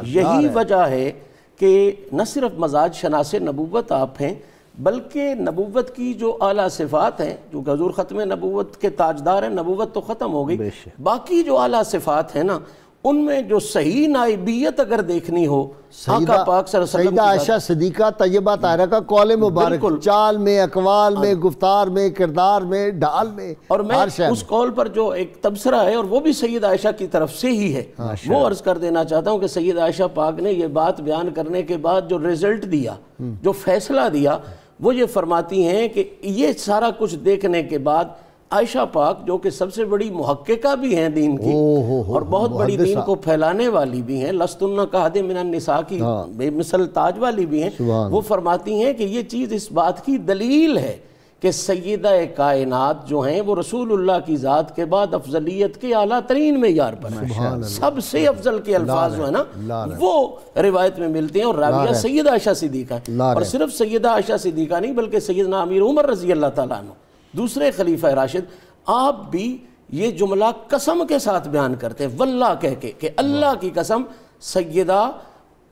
یہی وجہ ہے کہ نہ صرف مزاج شناس نبوت آپ ہیں، بلکہ نبوت کی جو اعلیٰ صفات ہیں، جو حضور ختم نبوت کے تاجدار ہیں، نبوت تو ختم ہو گئی، باقی جو اعلیٰ صفات ہیں نا، ان میں جو صحیح نائبیت اگر دیکھنی ہو آقا پاک صلی اللہ علیہ وسلم سیدہ عائشہ صدیقہ طیبہ طاہرہ کا قول مبارک، چال میں، اقوال میں، گفتار میں، کردار میں، ڈھال میں، اور میں اس قول پر جو ایک تبصرہ ہے اور وہ بھی سید عائشہ کی طرف سے ہی ہے، وہ عرض کر دینا چاہتا ہوں کہ سید عائشہ پاک نے یہ بات بیان کرنے کے بعد جو رزلٹ دیا، جو فیصلہ دیا، وہ یہ فرماتی ہیں کہ یہ سارا کچھ دیکھنے کے بعد عائشہ پاک جو کہ سب سے بڑی محققہ بھی ہیں دین کی اور بہت بڑی دین کو پھیلانے والی بھی ہیں، لستن کاہد من النساء کی بے مثل تاج والی بھی ہیں، وہ فرماتی ہیں کہ یہ چیز اس بات کی دلیل ہے کہ سیدہ کائنات جو ہیں وہ رسول اللہ کی ذات کے بعد افضلیت کے اعلیٰ ترین معیار پر ہیں، سب سے افضل کے الفاظ جو ہے نا وہ روایت میں ملتے ہیں، اور راویہ سیدہ عائشہ صدیقہ ہے، اور صرف سیدہ عائشہ صدیقہ نہیں بلکہ سیدنا امیر عمر رضی اللہ تعالیٰ عنہ دوسرے خلیفہ راشد، آپ بھی یہ جملہ قسم کے ساتھ بیان کرتے ہیں، واللہ کہہ کے کہ اللہ کی قسم سیدہ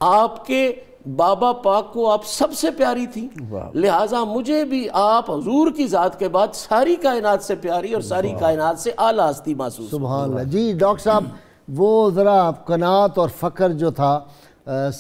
آپ کے بابا پاک کو آپ سب سے پیاری تھی، لہٰذا مجھے بھی آپ حضور کی ذات کے بعد ساری کائنات سے پیاری اور ساری کائنات سے اعلیٰ ہستی محسوس۔ سبحان اللہ۔ جی ڈاکٹر صاحب، وہ ذرا قناعت اور فخر جو تھا،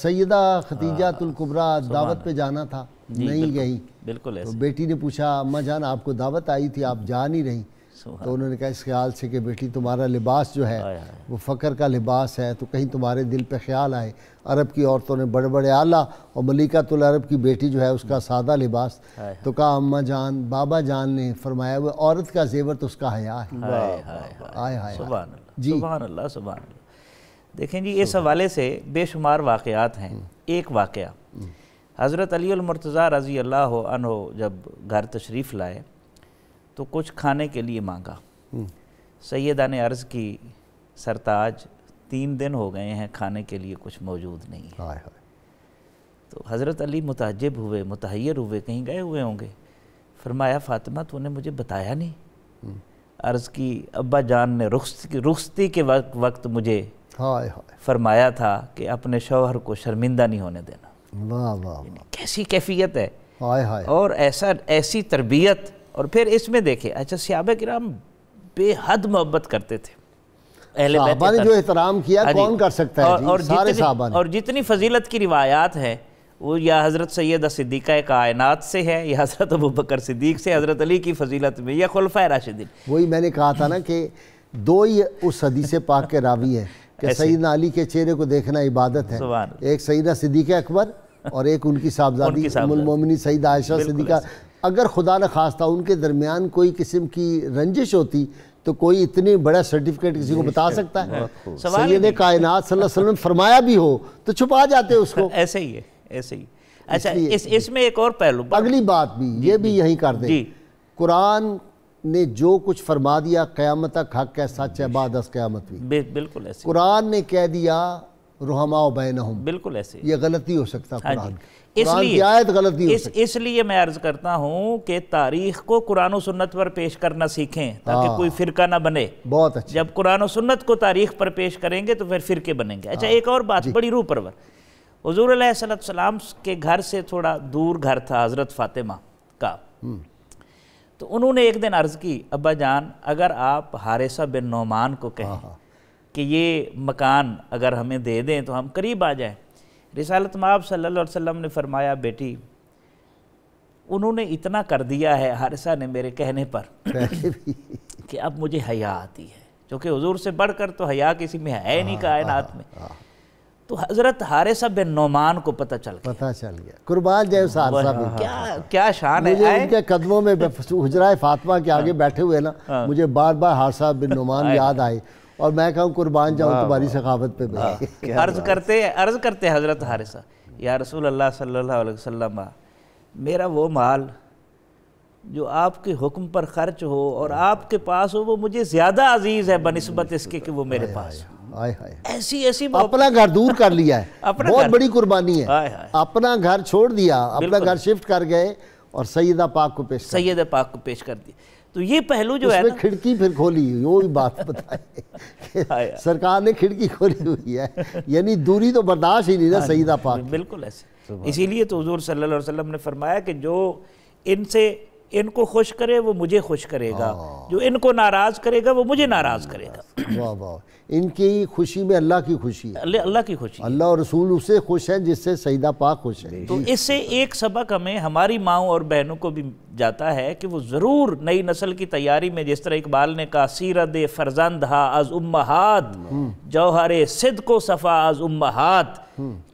سیدہ خدیجہ الکبریٰ دعوت پہ جانا تھا، نہیں گئی، بالکل ایسے بیٹی نے پوچھا اماں جان آپ کو دعوت آئی تھی آپ جا نہیں رہی، تو انہوں نے کہا اس خیال سے کہ بیٹی تمہارا لباس جو ہے وہ فخر کا لباس ہے، تو کہیں تمہارے دل پہ خیال آئے، عرب کی عورتوں نے بڑے بڑے اعلیٰ اور ملکۃ العرب کی بیٹی جو ہے اس کا سادہ لباس، تو کہا اماں جان بابا جان نے فرمایا وہ عورت کا زیور تو اس کا حیا ہے۔ ہائے ہائے سبحان اللہ سبحان اللہ سبحان اللہ۔ دیکھیں جی اس حوالے سے بے شمار واقعات ہیں۔ ایک واقعہ حضرت علی المرتضیٰ رضی اللہ عنہ جب گھر تشریف لائے تو کچھ کھانے کے لیے مانگا، سیدہ نے عرض کی سرتاج 3 دن ہو گئے ہیں کھانے کے لیے کچھ موجود نہیں ہے، تو حضرت علی متعجب ہوئے، متحیر ہوئے، کہیں گئے ہوئے ہوں گے، فرمایا فاطمہ تو نے مجھے بتایا نہیں؟ عرض کی ابا جان نے رخصتی کے وقت مجھے فرمایا تھا کہ اپنے شوہر کو شرمندہ نہیں ہونے دینا۔ کیسی کیفیت ہے اور ایسی تربیت، اور پھر اس میں دیکھیں اچھا صحابہ کرام بے حد محبت کرتے تھے، اہل بیت صحابہ نے جو احترام کیا کون کر سکتا ہے جی، سارے صحابہ نے، اور جتنی فضیلت کی روایات ہیں وہ یا حضرت سیدہ صدیقہ کائنات سے ہے، یا حضرت ابوبکر صدیق سے، حضرت علی کی فضیلت میں، یا خلفائے راشدین۔ وہی میں نے کہا تھا نا کہ 2 ہی اس حدیث پاک کے راوی ہیں کہ سیدنا علی کے چہرے کو دیکھنا عبادت ہے، ایک سیدہ صدیقہ اکبر اور ایک ان کی صاحبزادی ام المومنین سیدہ عائشہ صدیقہ۔ اگر خدا نہ خواستہ ان کے درمیان کوئی قسم کی رنجش ہوتی تو کوئی اتنی بڑا سرٹیفکیٹ کسی کو بتا سکتا ہے؟ سید کائنات صلی اللہ علیہ وسلم فرمایا بھی ہو تو چھپا جاتے اس کو، ایسے ہی ہے، ایسے ہی۔ اچھا اس میں ایک اور پہلو، اگلی بات بھی یہ بھی یہیں کر دیں، قرآن نے جو کچھ فرما دیا قیامت تک حق ہے، سچ ہے، بعد از قیامت بھی، بالکل ایسے۔ قرآن نے کہہ دیا رحماء بینہم، بالکل ایسے، یہ غلطی ہو سکتا قرآن کی آیت غلطی ہو سکتا۔ اس لیے میں عرض کرتا ہوں کہ تاریخ کو قرآن و سنت پر پیش کرنا سیکھیں تاکہ کوئی فرقہ نہ بنے۔ بہت اچھا، جب قرآن و سنت کو تاریخ پر پیش کریں گے تو پھر فرقے بنیں گے۔ اچھا ایک اور بات بڑی روح پرور، حضور علیہ السلام کے گھر سے تھوڑا دور گھر تھا حضرت فاطمہ کا، تو انہوں نے ایک دن عرض کی ابا جان اگر آپ حارثہ بن نعمان کو کہیں کہ یہ مکان اگر ہمیں دے دیں تو ہم قریب آ جائیں۔ رسالت مآب صلی اللہ علیہ وسلم نے فرمایا بیٹی انہوں نے اتنا کر دیا ہے حارثہ نے میرے کہنے پر کہ اب مجھے حیا آتی ہے، کیونکہ حضور سے بڑھ کر تو حیا کسی میں ہے نہیں کائنات میں۔ تو حضرت حارثہ بن نعمان کو پتہ چل گیا، قربان جائے اس حارثہ بن، کیا شان ہے، مجھے ان کے قدموں میں حجرہ فاطمہ کے آگے بیٹھے ہوئے نا مجھے بار بار حارثہ بن نعمان یاد آئے، اور میں کہوں قربان جاؤں تمہاری سخاوت پہ۔ عرض کرتے حضرت حارثہ یا رسول اللہ صلی اللہ علیہ وسلم میرا وہ مال جو آپ کے حکم پر خرچ ہو اور آپ کے پاس ہو وہ مجھے زیادہ عزیز ہے بنسبت اس کے کہ وہ میرے پاس ہو۔ ایسی اپنا گھر دور کر لیا ہے، بہت بڑی قربانی ہے، اپنا گھر چھوڑ دیا، اپنا گھر شفٹ کر گئے اور سیدہ پاک کو پیش کر دی۔ تو یہ پہلو جو ہے نا، کھڑکی پھر کھولی، وہ بھی بات بتائے سرکار نے کھڑکی کھولی ہوئی ہے، یعنی دوری تو برداشت ہی نہیں نا سیدہ پاک، بالکل ایسے۔ اسی لیے تو حضور صلی اللہ علیہ وسلم نے فرمایا کہ جو ان کو خوش کرے وہ مجھے خوش کرے گا، جو ان کو ناراض کرے گا وہ مجھے ناراض کرے گا۔ واہ واہ، ان کی خوشی میں اللہ کی خوشی ہے، اللہ کی خوشی، اللہ اور رسول اس سے خوش ہیں جس سے سیدہ پاک خوش ہے۔ تو اس سے ایک سبق ہمیں ہماری ماؤں اور بہنوں کو بھی جاتا ہے کہ وہ ضرور نئی نسل کی تیاری میں، جس طرح اقبال نے کہا سیرت فرزند ہا از امہات جوہر صدق و صفا از امہات،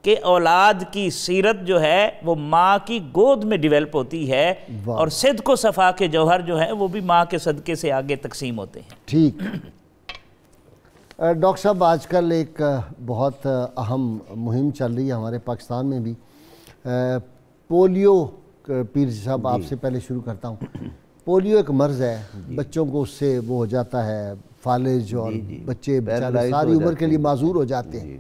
کہ اولاد کی سیرت جو ہے وہ ماں کی گود میں ڈیولپ ہوتی ہے، اور صدق و صفا کے جوہر جو ہے وہ بھی ماں کے صدقے سے آگے تقسیم ہوتے ہیں۔ ٹھیک۔ ڈاکٹر صاحب آج کل ایک بہت اہم مہم چل رہی ہے ہمارے پاکستان میں بھی، پولیو۔ پیر صاحب آپ سے پہلے شروع کرتا ہوں۔ پولیو ایک مرض ہے، بچوں کو اس سے وہ ہو جاتا ہے فالج، اور بچے بیچارے ساری عمر کے لیے معذور ہو جاتے ہیں۔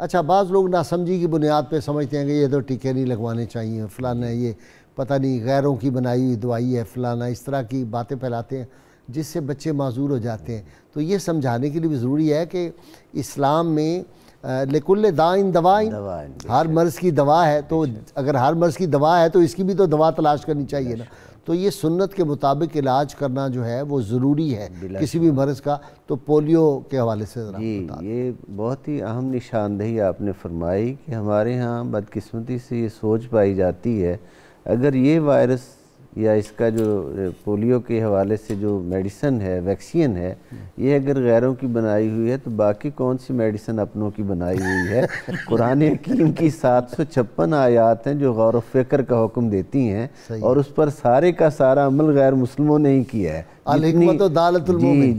اچھا، بعض لوگ ناسمجھی کی بنیاد پہ سمجھتے ہیں کہ یہ تو ٹیکے نہیں لگوانے چاہیے، فلانا یہ پتہ نہیں غیروں کی بنائی ہوئی دوائی ہے، فلانا، اس طرح کی باتیں پھیلاتے ہیں جس سے بچے معذور ہو جاتے ہیں۔ تو یہ سمجھانے کے لیے بھی ضروری ہے کہ اسلام میں لکل دائن دوائن، ہر مرض کی دوا ہے، تو اگر ہر مرض کی دوا ہے تو اس کی بھی تو دوا تلاش کرنی چاہیے نا۔ تو یہ سنت کے مطابق علاج کرنا جو ہے وہ ضروری ہے کسی بھی مرض کا۔ تو پولیو کے حوالے سے ذرا بتا دیں۔ یہ بہت ہی اہم نشاندہی آپ نے فرمائی کہ ہمارے ہاں بدقسمتی سے یہ سوچ پائی جاتی ہے، اگر یہ وائرس یا اس کا جو پولیو کے حوالے سے جو میڈیسن ہے، ویکسین ہے، یہ اگر غیروں کی بنائی ہوئی ہے تو باقی کون سی میڈیسن اپنوں کی بنائی ہوئی ہے؟ قرآن حکیم کی 756 آیات ہیں جو غور و فکر کا حکم دیتی ہیں، اور اس پر سارے کا سارا عمل غیر مسلموں نے ہی کیا ہے۔ الحکمت و دالت المومن،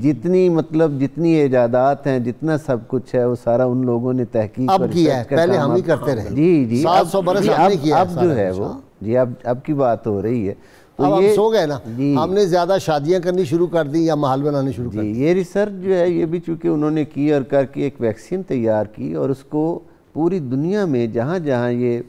جتنی ایجادات ہیں، جتنا سب کچھ ہے، وہ سارا ان لوگوں نے تحقیق اب کیا ہے، پہلے ہم ہی کرتے رہے۔ جی 700 برس ہم نے کیا ہے۔ اب جو ہے وہ اب کی بات ہو رہی ہے۔ اب ہم سو گئے نا، ہم نے زیادہ شادیاں کرنی شروع کر دی یا محل بنانے شروع کر دی۔ یہ ریسرچ جو ہے یہ بھی چونکہ انہوں نے کی اور کر کے ایک ویکسین تیار کی، اور اس کو پوری دنیا میں جہاں جہاں یہ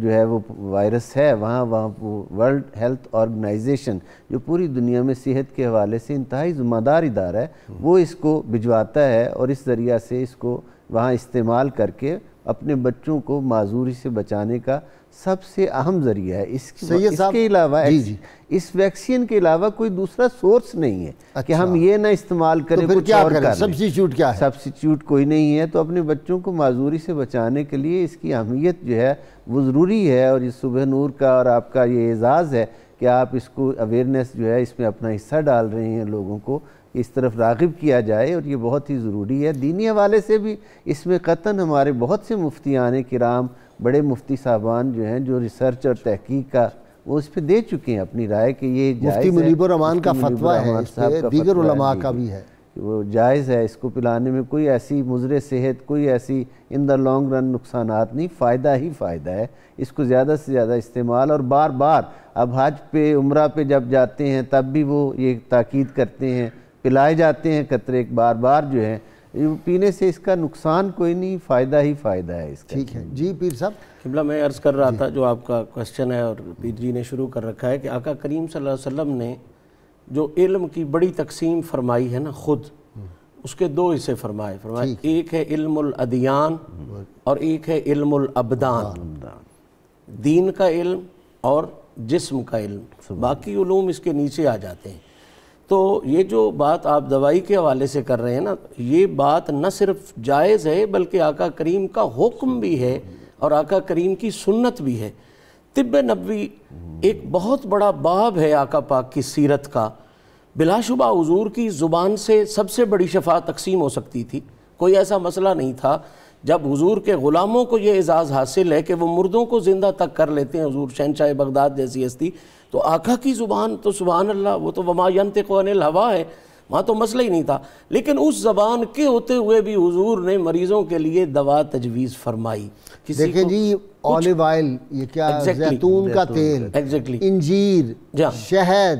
جو ہے وہ وائرس ہے وہاں ورلڈ ہیلتھ آرگنائزیشن جو پوری دنیا میں صحت کے حوالے سے انتہائی ذمہ دار ادارہ ہے، وہ اس کو بھجواتا ہے، اور اس ذریعہ سے اس کو وہاں استعمال کر کے اپنے بچوں کو معذوری سے بچانے کا سب سے اہم ذریعہ ہے۔ اس کے علاوہ اس ویکسین کے علاوہ کوئی دوسرا سورس نہیں ہے کہ ہم یہ نہ استعمال کریں، کچھ اور کر لیں۔ سبسٹیچیوٹ کیا ہے؟ سبسٹیچیوٹ کوئی نہیں ہے۔ تو اپنے بچوں کو معذوری سے بچانے کے لیے اس کی اہمیت جو ہے وہ ضروری ہے، اور یہ صبح نور کا اور آپ کا یہ اعزاز ہے کہ آپ اس کو اویئرنیس جو ہے اس میں اپنا حصہ ڈال رہے ہیں، لوگوں کو اس طرف راغب کیا جائے، اور یہ بہت ہی ضروری ہے۔ دینی حوالے سے بھی اس میں قطعاً ہمارے بہت سے مفتیان کرام، بڑے مفتی صاحبان جو ہیں جو ریسرچ اور تحقیق کا وہ اس پہ دے چکے ہیں اپنی رائے کہ یہ جائز ہے۔ مفتی منیب الرحمان کا فتویٰ ہے، اس پہ دیگر علماء کا بھی ہے، وہ جائز ہے۔ اس کو پلانے میں کوئی ایسی مضر صحت، کوئی ایسی ان دا لانگ رن نقصانات نہیں، فائدہ ہی فائدہ ہے۔ اس کو زیادہ سے زیادہ استعمال، اور بار بار اب حج پہ عمرہ پہ جب جاتے ہیں تب بھی وہ یہ تاکید کرتے ہیں، پلائے جاتے ہیں قطرے بار بار جو ہیں، پینے سے اس کا نقصان کوئی نہیں، فائدہ ہی فائدہ ہے اس کا۔ ٹھیک ہے جی پیر صاحب۔ قبلہ میں عرض کر رہا تھا جو آپ کا کوسچن ہے اور پیر جی نے شروع کر رکھا ہے کہ آقا کریم صلی اللہ علیہ وسلم نے جو علم کی بڑی تقسیم فرمائی ہے نا خود، اس کے دو حصے فرمائے ایک ہے علم الادیان اور ایک ہے علم الابدان، دین کا علم اور جسم کا علم، باقی علوم اس کے نیچے آ جاتے ہیں۔ تو یہ جو بات آپ دوائی کے حوالے سے کر رہے ہیں نا، یہ بات نہ صرف جائز ہے بلکہ آقا کریم کا حکم بھی ہے اور آقا کریم کی سنت بھی ہے۔ طب نبوی ایک بہت بڑا باب ہے آقا پاک کی سیرت کا، بلا شبہ حضور کی زبان سے سب سے بڑی شفا تقسیم ہو سکتی تھی، کوئی ایسا مسئلہ نہیں تھا۔ جب حضور کے غلاموں کو یہ اعزاز حاصل ہے کہ وہ مردوں کو زندہ تک کر لیتے ہیں، حضور شہنشاہ بغداد جیسی ہستی، تو آقا کی زبان تو سبحان اللہ، وہ تو وما ینطق عن الہوا ہے، وہاں تو مسئلہ ہی نہیں تھا۔ لیکن اس زبان کے ہوتے ہوئے بھی حضور نے مریضوں کے لیے دوا تجویز فرمائی۔ دیکھیں جی، اولیو آئل، یہ کیا زیتون کا تیل، انجیر، شہد،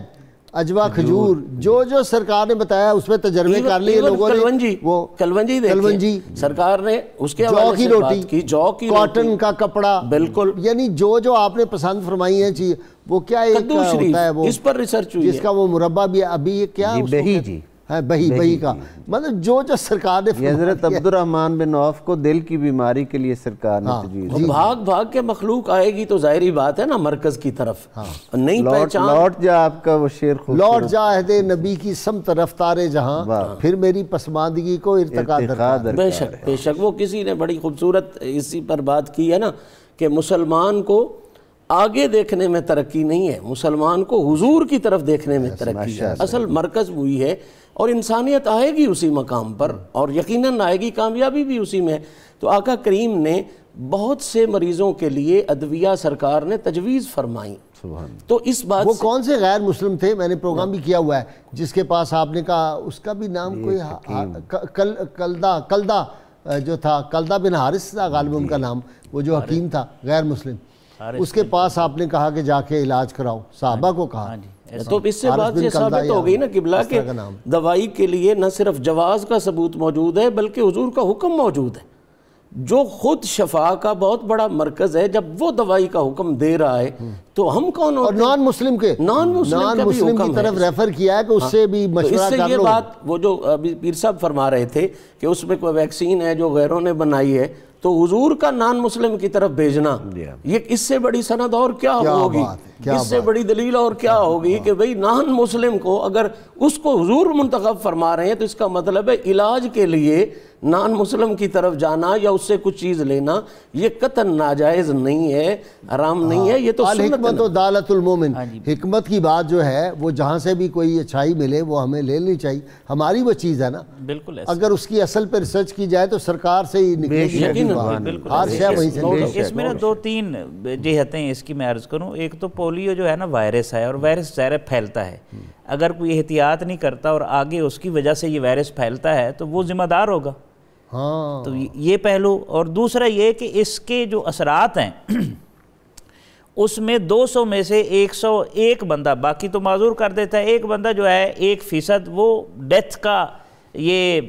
اجوا، کھجور، جو سرکار نے بتایا اس میں تجربے کر لیے لوگوں نے۔ وہ کلونجی سرکار نے اس کے جو کی روٹی، جو کی کاٹن کا کپڑا، بالکل، یعنی جو آپ نے پسند فرمائی ہیں چیز، وہ کیا ایک ہوتا ہے وہ اس پر ریسرچ ہوئی ہے، جس کا وہ مربع بھی ابھی کیا بہیج، ہے بہی کا مطلب جو سرکار نے یہ حضرت عبد الرحمن بن عوف کو دل کی بیماری کے لیے سرکار نے تجویز بھاگ کے مخلوق آئے گی تو ظاہری بات ہے نا مرکز کی طرف نہیں پہچان لوٹ جا آپ کا وہ شعر لوٹ جا عہد نبی کی سمت رفتار جہاں پھر میری پسماندگی کو ارتقا درکار. بے شک وہ کسی نے بڑی خوبصورت اسی پر بات کی ہے نا کہ مسلمان کو آگے دیکھنے میں ترقی نہیں ہے، مسلمان کو حضور کی طرف دیکھنے میں ترقی ہے. اصل مرکز وہی ہے اور انسانیت آئے گی اسی مقام پر اور یقیناً آئے گی، کامیابی بھی اسی میں. تو آقا کریم نے بہت سے مریضوں کے لیے ادویہ سرکار نے تجویز فرمائی. تو اس بات وہ کون سے غیر مسلم تھے؟ میں نے پروگرام بھی کیا ہوا ہے جس کے پاس آپ نے کہا اس کا بھی نام کوئی کلدہ جو تھا، کلدہ بن حارث تھا غالب ان کا نام، وہ جو حکیم تھا غیر مسلم، اس کے پاس آپ نے کہا کہ جا کے علاج کراؤ، صحابہ کو کہا. تو اس سے بات یہ ثابت ہو گئی نا قبلہ کہ دوائی کے لیے نہ صرف جواز کا ثبوت موجود ہے بلکہ حضور کا حکم موجود ہے جو خود شفا کا بہت بڑا مرکز ہے. جب وہ دوائی کا حکم دے رہا ہے تو ہم کون ہوتے ہیں؟ اور نان مسلم کی طرف ریفر کیا ہے کہ اس سے بھی مشورہ کر لو. اس سے یہ بات وہ جو ابھی پیر صاحب فرما رہے تھے کہ اس میں کوئی ویکسین ہے جو غیروں نے بنائی ہے تو حضور کا نان مسلم کی طرف بھیجنا، یہ اس سے بڑی سند اور کیا ہوگی، اس سے بڑی دلیل اور کیا ہوگی کہ بھئی نان مسلم کو اگر اس کو حضور منتخب فرما رہے ہیں تو اس کا مطلب ہے علاج کے لیے نان مسلم کی طرف جانا یا اس سے کچھ چیز لینا یہ قطعاً ناجائز نہیں ہے، حرام نہیں ہے. یہ تو الحکمت و دالت المومن، حکمت کی بات جو ہے وہ جہاں سے بھی کوئی اچھائی ملے وہ ہمیں لے لینی چاہیے، ہماری وہ چیز ہے نا. بالکل اگر اس کی اصل پہ ریسرچ کی جائے تو سرکار سے ہی نکلے گی. اس میں دو تین جہتیں اس کی میں عرض کروں. ایک تو پولیو جو ہے نا وائرس ہے اور وائرس ظاہر پھیلتا ہے، اگر کوئی احتیاط نہیں کرتا اور آگے اس کی وجہ سے یہ وائرس پھیلتا ہے تو وہ ذمہ دار ہوگا. تو یہ پہلو. اور دوسرا یہ کہ اس کے جو اثرات ہیں اس میں 200 میں سے 101 بندہ، باقی تو معذور کر دیتا ہے، ایک بندہ جو ہے 1% وہ ڈیتھ کا یہ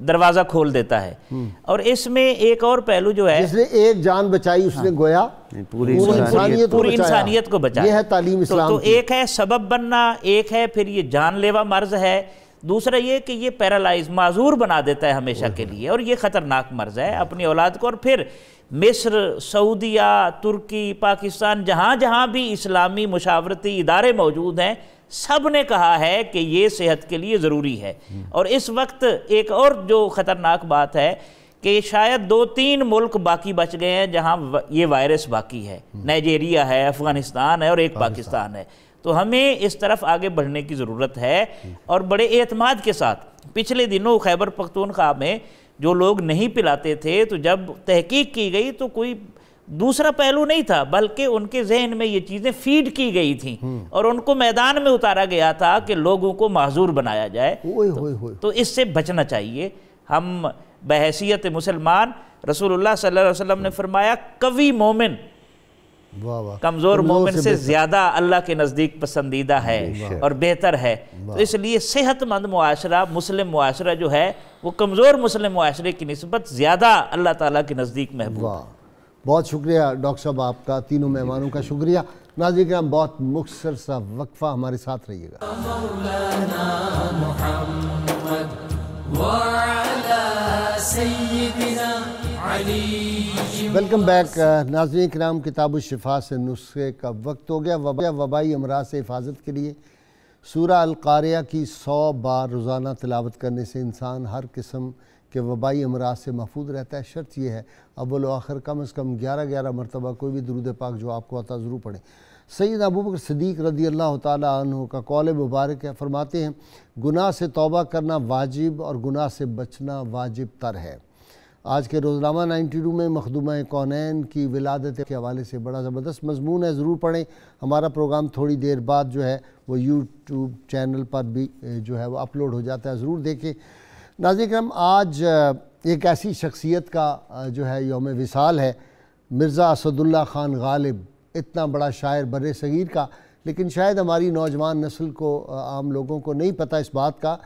دروازہ کھول دیتا ہے. اور اس میں ایک اور پہلو جو ہے جس نے ایک جان بچائی اس نے گویا پوری انسانیت کو بچایا. یہ ہے تعلیم اسلام. تو ایک ہے سبب بننا، ایک ہے پھر یہ جان لیوا مرض ہے، دوسرا یہ کہ یہ پیرالائز معذور بنا دیتا ہے ہمیشہ کے لیے اور یہ خطرناک مرض ہے اپنی اولاد کو. اور پھر مصر، سعودیہ، ترکی، پاکستان جہاں جہاں بھی اسلامی مشاورتی ادارے موجود ہیں سب نے کہا ہے کہ یہ صحت کے لیے ضروری ہے. اور اس وقت ایک اور جو خطرناک بات ہے کہ شاید 2-3 ملک باقی بچ گئے ہیں جہاں یہ وائرس باقی ہے. نائجیریا ہے، افغانستان ہے اور ایک پاکستان ہے. تو ہمیں اس طرف آگے بڑھنے کی ضرورت ہے اور بڑے اعتماد کے ساتھ. پچھلے دنوں خیبر پختونخوا میں جو لوگ نہیں پلاتے تھے تو جب تحقیق کی گئی تو کوئی دوسرا پہلو نہیں تھا بلکہ ان کے ذہن میں یہ چیزیں فیڈ کی گئی تھیں اور ان کو میدان میں اتارا گیا تھا کہ لوگوں کو معذور بنایا جائے. تو اس سے بچنا چاہیے. ہم بحیثیت مسلمان، رسول اللہ صلی اللہ علیہ وسلم نے فرمایا قوی مومن کمزور مومن سے زیادہ اللہ کے نزدیک پسندیدہ ہے اور بہتر ہے. تو اس لیے صحت مند معاشرہ، مسلم معاشرہ جو ہے وہ کمزور مسلم معاشرے کی نسبت زیادہ اللہ تعالیٰ کے نزدیک محبوب ہے. بہت شکریہ ڈاکٹر صاحب آپ کا، تینوں مہمانوں کا شکریہ. ناظرین کرام بہت مختصر سا وقفہ ہمارے ساتھ رہیے گا. Welcome back. ناظرین کرام کتاب الشفا سے نسخے کا وقت ہو گیا. وبائی امراض سے حفاظت کے لیے سورہ القاریہ کی 100 بار روزانہ تلاوت کرنے سے انسان ہر قسم کہ وبائی امراض سے محفوظ رہتا ہے. شرط یہ ہے اول و آخر کم از کم 11 مرتبہ کوئی بھی درود پاک جو آپ کو آتا ضرور پڑھیں. سید ابوبکر صدیق رضی اللہ تعالیٰ عنہ کا قول مبارک ہے، فرماتے ہیں گناہ سے توبہ کرنا واجب اور گناہ سے بچنا واجب تر ہے. آج کے روزنامہ 92 میں مخدومہ کونین کی ولادت کے حوالے سے بڑا زبردست مضمون ہے، ضرور پڑھیں. ہمارا پروگرام تھوڑی دیر بعد جو ہے وہ یوٹیوب چینل پر بھی جو ہے وہ اپلوڈ ہو جاتا ہے، ضرور دیکھیں. ناظرین کرام آج ایک ایسی شخصیت کا جو ہے یوم وصال ہے، مرزا اسد اللہ خان غالب. اتنا بڑا شاعر بر صغیر کا، لیکن شاید ہماری نوجوان نسل کو، عام لوگوں کو نہیں پتہ اس بات کا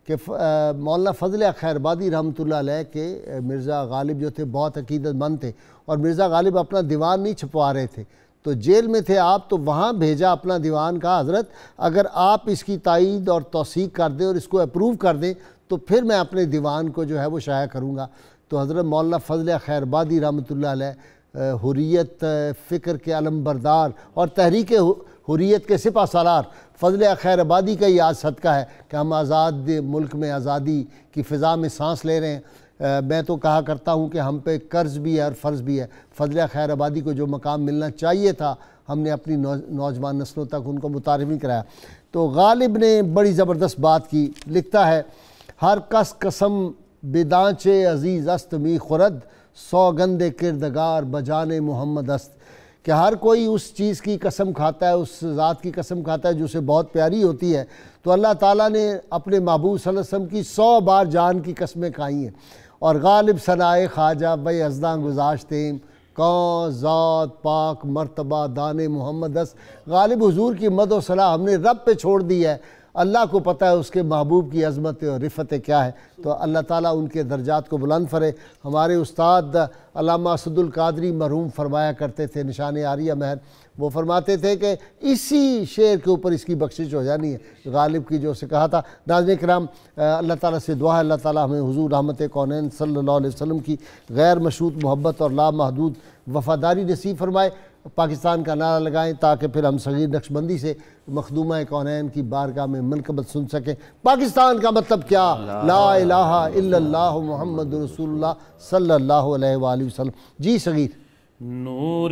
کہ مولانا فضل خیرآبادی رحمۃ اللہ علیہ کے مرزا غالب جو تھے بہت عقیدت مند تھے اور مرزا غالب اپنا دیوان نہیں چھپوا رہے تھے تو جیل میں تھے آپ، تو وہاں بھیجا اپنا دیوان کا، حضرت اگر آپ اس کی تائید اور توثیق کر دیں اور اس کو اپروو کر دیں تو پھر میں اپنے دیوان کو جو ہے وہ شائع کروں گا۔ تو حضرت مولانا فضل خیر آبادی رحمۃ اللہ علیہ حریت فکر کے علم بردار اور تحریک حریت کے سپہ سالار فضل خیر آبادی کا ہی آج صدقہ ہے کہ ہم آزاد ملک میں آزادی کی فضا میں سانس لے رہے ہیں۔ میں تو کہا کرتا ہوں کہ ہم پہ قرض بھی ہے اور فرض بھی ہے، فضل خیر آبادی کو جو مقام ملنا چاہیے تھا ہم نے اپنی نوجوان نسلوں تک ان کو متعارف نہیں کرایا۔ تو غالب نے بڑی زبردست بات کی، لکھتا ہے ہر کس قسم بدانچے عزیز است می خورد، سوگند کردگار بجانے محمد است، کہ ہر کوئی اس چیز کی قسم کھاتا ہے، اس ذات کی قسم کھاتا ہے جو اسے بہت پیاری ہوتی ہے۔ تو اللہ تعالیٰ نے اپنے محبوب صلی اللہ علیہ وسلم کی 100 بار جان کی قسمیں کھائی ہیں، اور غالب ثنائے خواجہ بے ازداں گزاشتیم کون ذات پاک مرتبہ دان محمد است۔ غالب حضور کی مدح و ثنا ہم نے رب پہ چھوڑ دی ہے، اللہ کو پتہ ہے اس کے محبوب کی عظمت اور رفعت کیا ہے۔ تو اللہ تعالیٰ ان کے درجات کو بلند فرے۔ ہمارے استاد علامہ اسد القادری مرحوم فرمایا کرتے تھے، نشان عاریہ مہر، وہ فرماتے تھے کہ اسی شعر کے اوپر اس کی بخشش ہو جانی ہے، غالب کی جو اسے کہا تھا۔ ناظرین کرام، اللہ تعالیٰ سے دعا ہے اللہ تعالیٰ ہمیں حضور رحمت کونین صلی اللہ علیہ وسلم کی غیر مشروط محبت اور لامحدود وفاداری نصیب فرمائے۔ پاکستان کا نعرہ لگائیں تاکہ پھر ہم صغیر نقشبندی سے مخدومہ کونین کی بارگاہ میں منقبت سن سکیں۔ پاکستان کا مطلب کیا؟ لا الہ الا اللہ محمد رسول اللہ صلی اللہ علیہ وآلہ وسلم۔ جی صغیر۔ نور